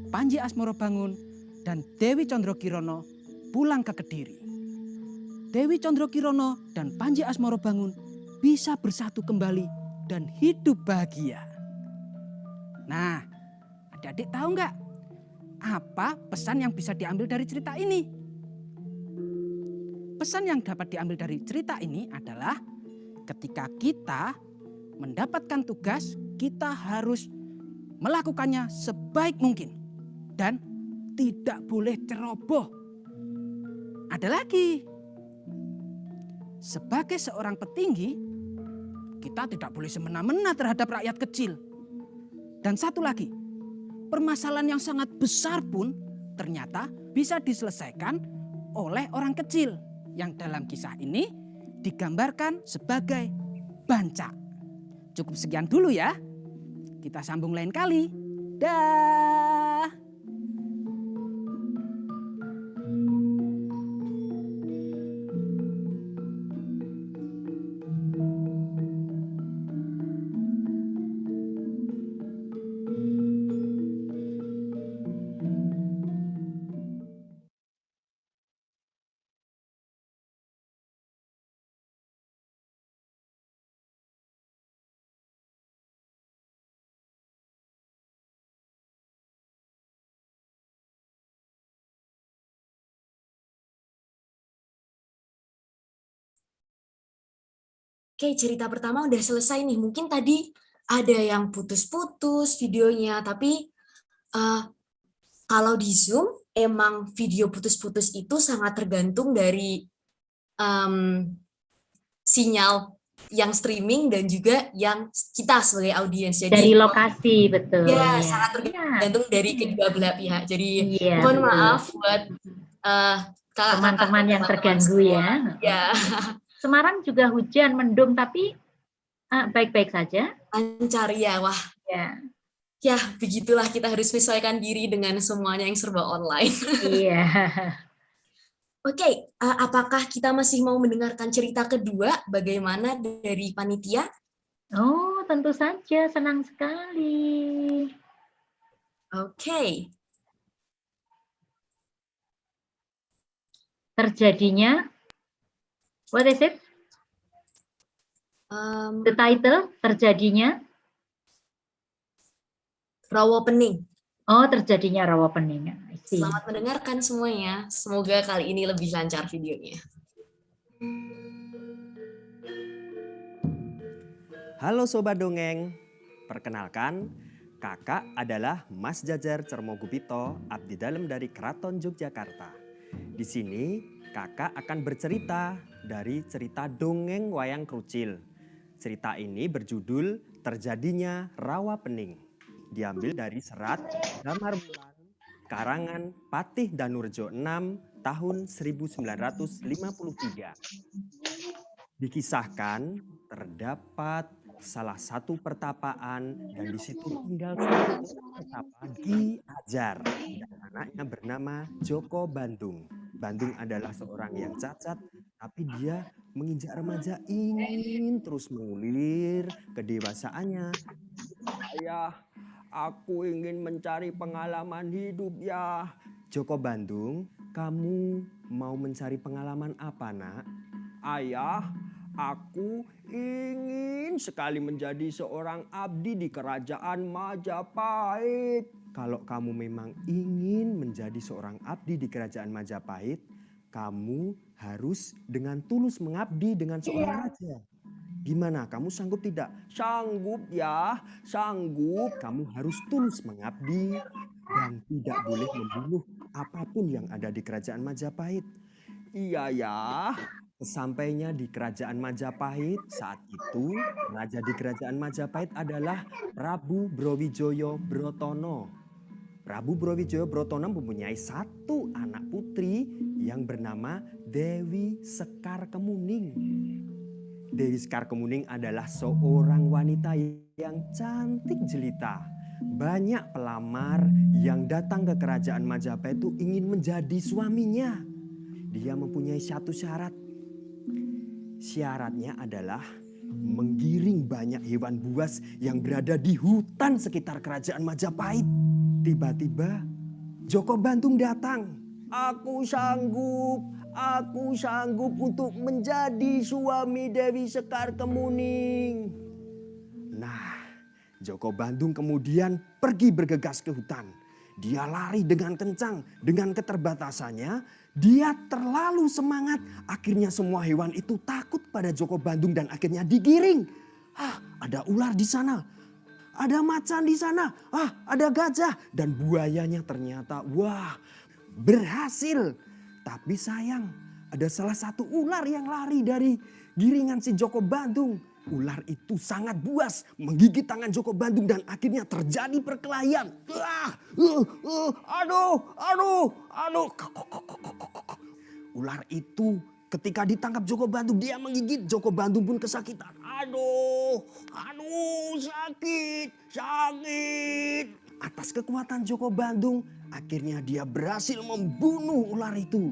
Panji Asmorobangun, dan Dewi Candrakirana pulang ke Kediri. Dewi Candrakirana dan Panji Asmorobangun bisa bersatu kembali dan hidup bahagia. Nah, adik-adik tahu nggak apa pesan yang bisa diambil dari cerita ini? Pesan yang dapat diambil dari cerita ini adalah ketika kita mendapatkan tugas, kita harus melakukannya sebaik mungkin dan tidak boleh ceroboh. Ada lagi, sebagai seorang petinggi, kita tidak boleh semena-mena terhadap rakyat kecil. Dan satu lagi, permasalahan yang sangat besar pun ternyata bisa diselesaikan oleh orang kecil yang dalam kisah ini digambarkan sebagai banca. Cukup sekian dulu ya. Kita sambung lain kali. Dah. Oke, cerita pertama udah selesai nih. Mungkin tadi ada yang putus-putus videonya, tapi kalau di Zoom emang video putus-putus itu sangat tergantung dari sinyal yang streaming dan juga yang kita sebagai audiens. Jadi Dari lokasi, betul. ya, sangat tergantung dari kedua belah pihak. Jadi mohon maaf buat teman-teman yang terganggu ya. Ya. Semarang juga hujan, mendung, tapi baik-baik saja. Lancar ya, wah. Ya. Ya, begitulah kita harus menyesuaikan diri dengan semuanya yang serba online. Iya. Oke, apakah kita masih mau mendengarkan cerita kedua? Bagaimana dari panitia? Oh, tentu saja, senang sekali. Oke. Terjadinya, what is it? The title, terjadinya? Rawa Pening. Oh, terjadinya rawa pening. Selamat mendengarkan semuanya. Semoga kali ini lebih lancar videonya. Halo Sobat Dongeng, perkenalkan kakak adalah Mas Jajar Cermogupito, abdi dalem dari Keraton Yogyakarta. Di sini kakak akan bercerita dari cerita dongeng wayang krucil. Cerita ini berjudul Terjadinya Rawa Pening. Diambil dari serat Damar Bulan karangan Patih Danurjo 6 tahun 1953. Dikisahkan terdapat salah satu pertapaan dan di situ tinggal satu petapa Ki Ajar dan anaknya bernama Joko Bandung. Bandung adalah seorang yang cacat, tapi dia menginjak remaja ingin terus mengulir kedewasaannya. Ayah, aku ingin mencari pengalaman hidup ya. Joko Bandung, kamu mau mencari pengalaman apa nak? Ayah, aku ingin sekali menjadi seorang abdi di kerajaan Majapahit. Kalau kamu memang ingin menjadi seorang abdi di kerajaan Majapahit, kamu harus dengan tulus mengabdi dengan seorang raja. Gimana, kamu sanggup tidak? Sanggup ya, sanggup. Kamu harus tulus mengabdi dan tidak boleh membunuh apapun yang ada di kerajaan Majapahit. Iya ya. Sesampainya di kerajaan Majapahit, saat itu raja di kerajaan Majapahit adalah Prabu Browijoyo Brotono. Prabu Browijoyo Brotono mempunyai satu anak putri yang bernama Dewi Sekar Kemuning. Dewi Sekar Kemuning adalah seorang wanita yang cantik jelita. Banyak pelamar yang datang ke kerajaan Majapahit itu ingin menjadi suaminya. Dia mempunyai satu syarat. Syaratnya adalah menggiring banyak hewan buas yang berada di hutan sekitar kerajaan Majapahit. Tiba-tiba Joko Bandung datang. Aku sanggup untuk menjadi suami Dewi Sekar Kemuning. Nah, Joko Bandung kemudian pergi bergegas ke hutan. Dia lari dengan kencang, dengan keterbatasannya. Dia terlalu semangat. Akhirnya semua hewan itu takut pada Joko Bandung dan akhirnya digiring. Ada ular di sana. Ada macan di sana. Ada gajah. Dan buayanya ternyata berhasil. Tapi sayang, ada salah satu ular yang lari dari giringan si Joko Bandung. Ular itu sangat buas, menggigit tangan Joko Bandung dan akhirnya terjadi perkelahian. Aduh. Ular itu ketika ditangkap Joko Bandung, dia menggigit. Joko Bandung pun kesakitan. Aduh, sakit. Atas kekuatan Joko Bandung, akhirnya dia berhasil membunuh ular itu.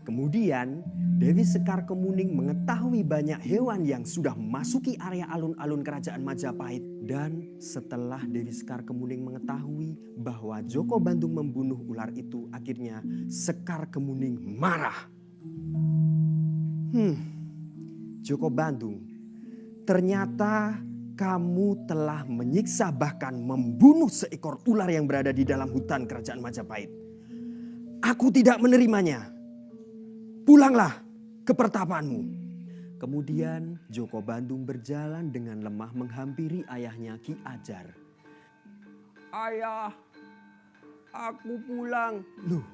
Kemudian Dewi Sekar Kemuning mengetahui banyak hewan yang sudah memasuki area alun-alun kerajaan Majapahit. Dan setelah Dewi Sekar Kemuning mengetahui bahwa Joko Bandung membunuh ular itu, akhirnya Sekar Kemuning marah. Joko Bandung, ternyata kamu telah menyiksa bahkan membunuh seekor ular yang berada di dalam hutan kerajaan Majapahit. Aku tidak menerimanya. Pulanglah ke pertapaanmu. Kemudian Joko Bandung berjalan dengan lemah menghampiri ayahnya Ki Ajar. Ayah, aku pulang. Loh,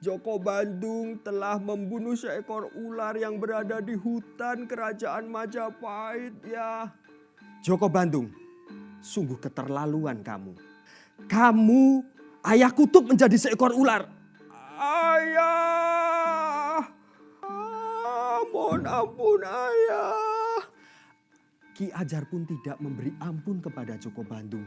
Joko Bandung telah membunuh seekor ular yang berada di hutan kerajaan Majapahit ya. Joko Bandung, sungguh keterlaluan kamu. Kamu ayah kutuk menjadi seekor ular. Ayah, mohon ampun ayah. Ki Ajar pun tidak memberi ampun kepada Joko Bandung.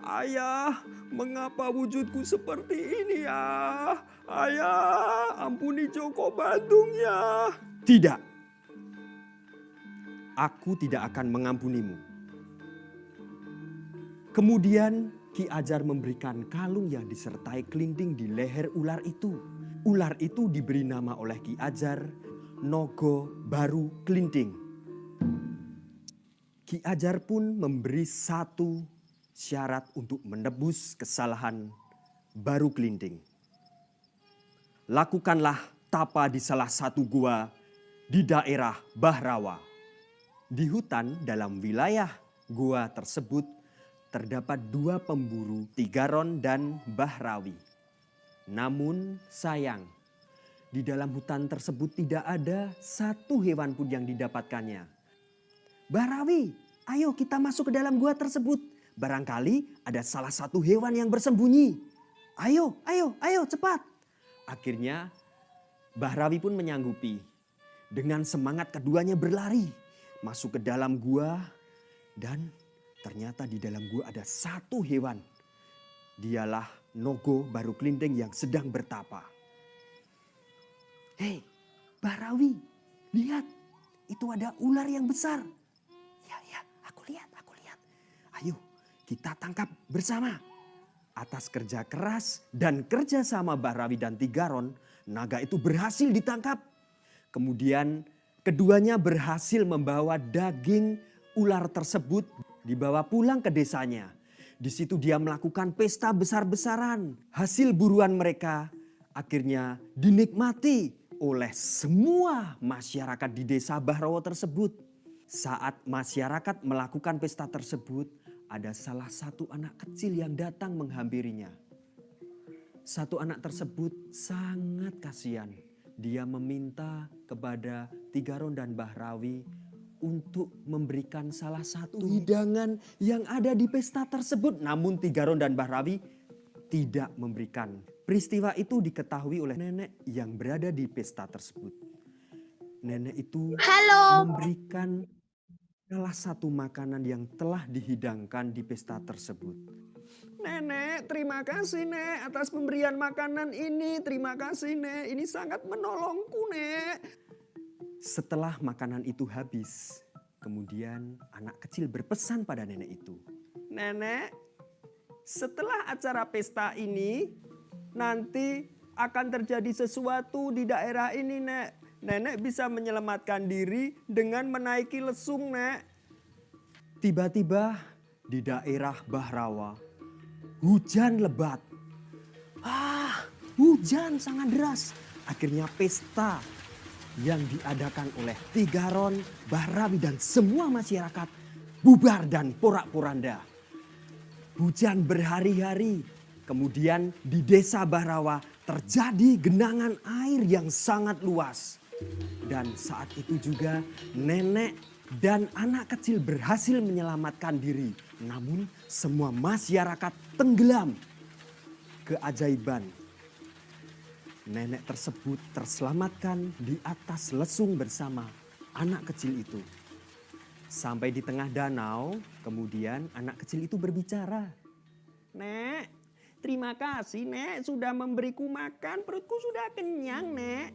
Ayah, mengapa wujudku seperti ini ya? Ayah, ampuni Joko Bandung ya. Tidak, aku tidak akan mengampunimu. Kemudian Ki Ajar memberikan kalung yang disertai kelinting di leher ular itu. Ular itu diberi nama oleh Ki Ajar Nogo Baru Kelinting. Ki Ajar pun memberi satu syarat untuk menebus kesalahan Baru Kelinting. Lakukanlah tapa di salah satu gua di daerah Bahrawa. Di hutan dalam wilayah gua tersebut terdapat dua pemburu, Tigaron dan Bahrawi. Namun sayang, di dalam hutan tersebut tidak ada satu hewan pun yang didapatkannya. Bahrawi, ayo kita masuk ke dalam gua tersebut. Barangkali ada salah satu hewan yang bersembunyi. Ayo cepat. Akhirnya Bahrawi pun menyanggupi. Dengan semangat keduanya berlari masuk ke dalam gua dan ternyata di dalam gua ada satu hewan. Dialah Nogo Baru Kelinting yang sedang bertapa. Hei, Bahrawi, lihat. Itu ada ular yang besar. Ya, aku lihat. Ayo, kita tangkap bersama. Atas kerja keras dan kerja sama Bahrawi dan Tigaron, naga itu berhasil ditangkap. Kemudian keduanya berhasil membawa daging ular tersebut dibawa pulang ke desanya. Di situ dia melakukan pesta besar-besaran. Hasil buruan mereka akhirnya dinikmati oleh semua masyarakat di desa Bahrawa tersebut. Saat masyarakat melakukan pesta tersebut, ada salah satu anak kecil yang datang menghampirinya. Satu anak tersebut sangat kasihan. Dia meminta kepada Tigaron dan Bahrawi untuk memberikan salah satu hidangan yang ada di pesta tersebut. Namun Tigaron dan Bahrawi tidak memberikan. Peristiwa itu diketahui oleh nenek yang berada di pesta tersebut. Nenek itu memberikan salah satu makanan yang telah dihidangkan di pesta tersebut. Nenek, terima kasih Nek atas pemberian makanan ini. Terima kasih Nek, ini sangat menolongku Nek. Setelah makanan itu habis, kemudian anak kecil berpesan pada nenek itu. Nenek, setelah acara pesta ini, nanti akan terjadi sesuatu di daerah ini Nek. Nenek bisa menyelamatkan diri dengan menaiki lesung Nek. Tiba-tiba di daerah Bahrawa, hujan lebat. Hujan sangat deras. Akhirnya pesta yang diadakan oleh Tigaron, Bahrawi dan semua masyarakat bubar dan porak-poranda. Hujan berhari-hari. Kemudian di desa Bahrawa terjadi genangan air yang sangat luas. Dan saat itu juga nenek dan anak kecil berhasil menyelamatkan diri. Namun semua masyarakat tenggelam. Keajaiban. Nenek tersebut terselamatkan di atas lesung bersama anak kecil itu. Sampai di tengah danau, kemudian anak kecil itu berbicara. Nek, terima kasih Nek sudah memberiku makan, perutku sudah kenyang Nek.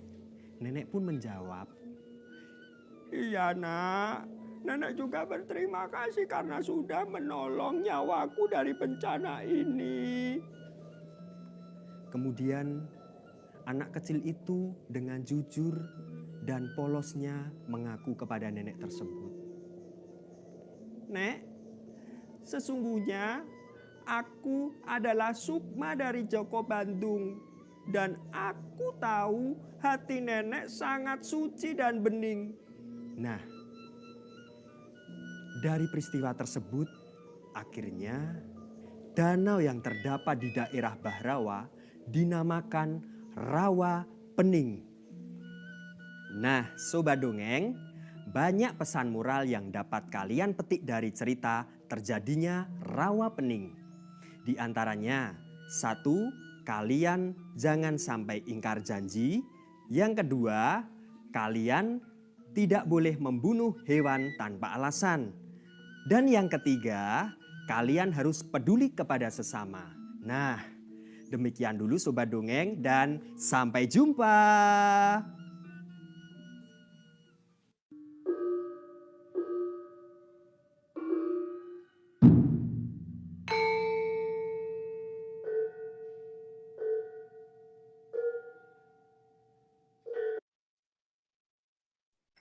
Nenek pun menjawab, iya Nak, Nenek juga berterima kasih karena sudah menolong nyawaku dari bencana ini. Kemudian anak kecil itu dengan jujur dan polosnya mengaku kepada nenek tersebut. Nek, sesungguhnya aku adalah Sukma dari Joko Bandung. Dan aku tahu hati nenek sangat suci dan bening. Nah, dari peristiwa tersebut, akhirnya danau yang terdapat di daerah Bahrawa dinamakan Rawa Pening. Nah, Sobat Dongeng, banyak pesan moral yang dapat kalian petik dari cerita terjadinya Rawa Pening. Di antaranya, 1, kalian jangan sampai ingkar janji. Yang kedua, kalian tidak boleh membunuh hewan tanpa alasan. Dan yang ketiga, kalian harus peduli kepada sesama. Nah, demikian dulu Sobat Dongeng dan sampai jumpa.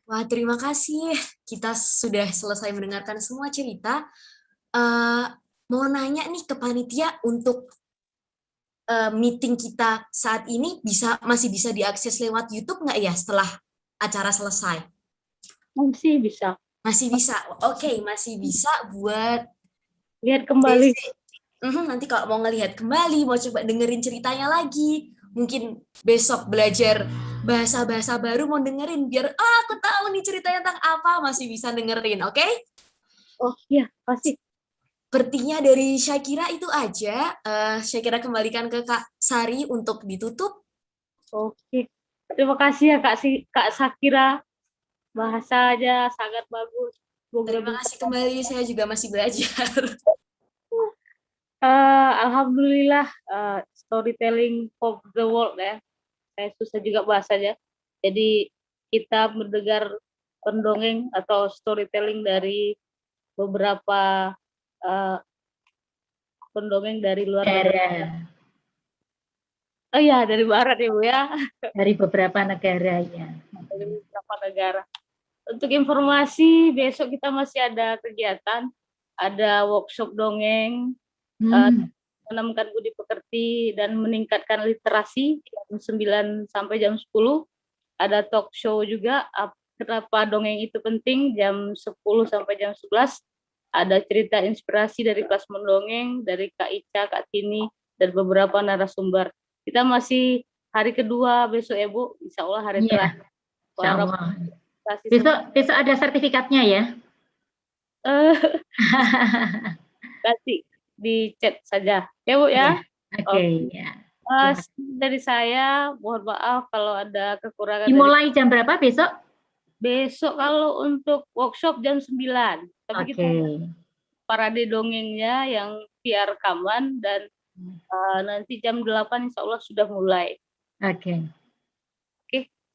Wah, terima kasih. Kita sudah selesai mendengarkan semua cerita. Mau nanya nih ke panitia untuk meeting kita saat ini masih bisa diakses lewat YouTube nggak ya setelah acara selesai? Masih bisa. Masih bisa. Oke, masih bisa buat lihat kembali. Nanti kalau mau ngelihat kembali, mau coba dengerin ceritanya lagi, mungkin besok belajar bahasa-bahasa baru mau dengerin biar aku tahu nih ceritanya tentang apa, masih bisa dengerin, oke? Oh iya, pasti. Sepertinya dari Syakira itu aja. Syakira kembalikan ke Kak Sari untuk ditutup. Oke. Terima kasih ya Kak Syakira. Bahasanya sangat bagus. Terima kasih kembali, saya juga masih belajar. Alhamdulillah, storytelling for the world ya. Saya susah juga bahasanya. Jadi kita mendengar pendongeng atau storytelling dari beberapa pendongeng dari luar negara. Oh iya, dari barat ya Bu ya. Dari beberapa negara ya. Dari beberapa negara. Untuk informasi, besok kita masih ada kegiatan, ada workshop dongeng, menanamkan budi pekerti dan meningkatkan literasi jam 9 sampai jam 10. Ada talk show juga, kenapa dongeng itu penting, jam 10 sampai jam 11. Ada cerita inspirasi dari kelas mendongeng, dari Kak Ica, Kak Tini, dan beberapa narasumber. Kita masih hari kedua besok ya Bu, insya Allah hari terakhir. Insya Allah. Besok ada sertifikatnya ya? Nanti di chat saja ya Bu ya. Oke. Ya. Dari saya mohon maaf kalau ada kekurangan. Dimulai jam berapa besok? Besok kalau untuk workshop jam 9. Tapi kita parade dongengnya yang via rekaman dan nanti jam 8 insya Allah sudah mulai. Oke.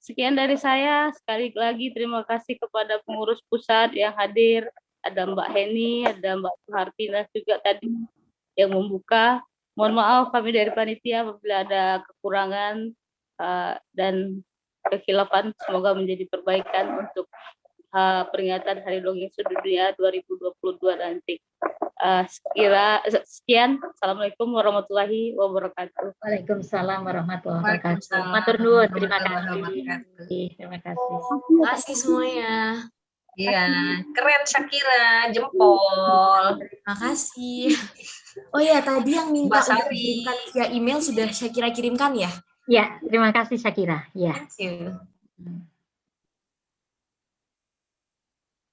Sekian dari saya. Sekali lagi terima kasih kepada pengurus pusat yang hadir. Ada Mbak Heni, ada Mbak Suhartina juga tadi yang membuka. Mohon maaf kami dari panitia apabila ada kekurangan dan kekhilafan. Semoga menjadi perbaikan untuk peringatan Hari Dongeng Sedunia 2022 nanti. Sekian. Assalamualaikum warahmatullahi wabarakatuh. Waalaikumsalam warahmatullahi wabarakatuh. Matur nuwun, terima kasih. Terima kasih. Terima kasih semuanya. Iya, keren Shakira, jempol. Terima kasih. Oh ya, tadi yang minta Mbak untuk Sari. dikirimkan via email sudah Shakira kirimkan ya? Ya, terima kasih Shakira. Ya. Thank you.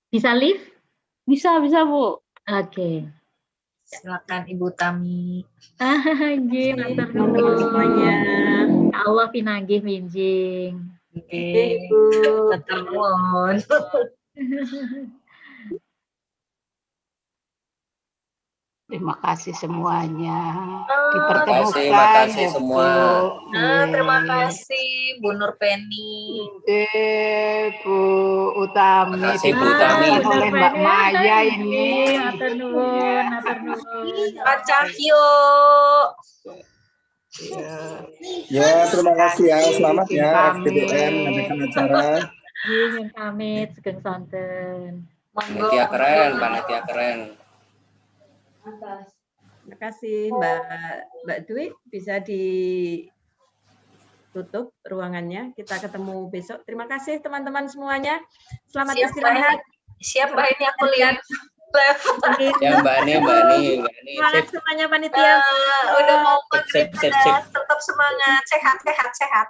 Bisa live? Bisa, Bu. Oke. Silakan Ibu Tami. Nggih, matur nuwun semuanya. Ya Allah pinanggih minjing. Oke, matur nuwun. Terima kasih semuanya. Dipertemukan. Terima kasih semua. Terima kasih Bu Nur Penny. Bu Utami. Terima kasih Bu Utami. Oleh Mbak Maya ini. Matur nuwun, matur nuwun. Pak Cahyo. Ya, terima kasih ya. Selamat ya FTDM mengadakan acara. Nyun pamit, sugeng sonten. Panitia keren, panitia keren. Terima kasih Mbak Dwi, bisa ditutup ruangannya. Kita ketemu besok. Terima kasih teman-teman semuanya. Selamat istirahat. Siap Mbak, ini aku lihat. Ya Mbak Ani. Semangat semuanya panitia. Udah mau maghrib, sip. tetap semangat, sehat.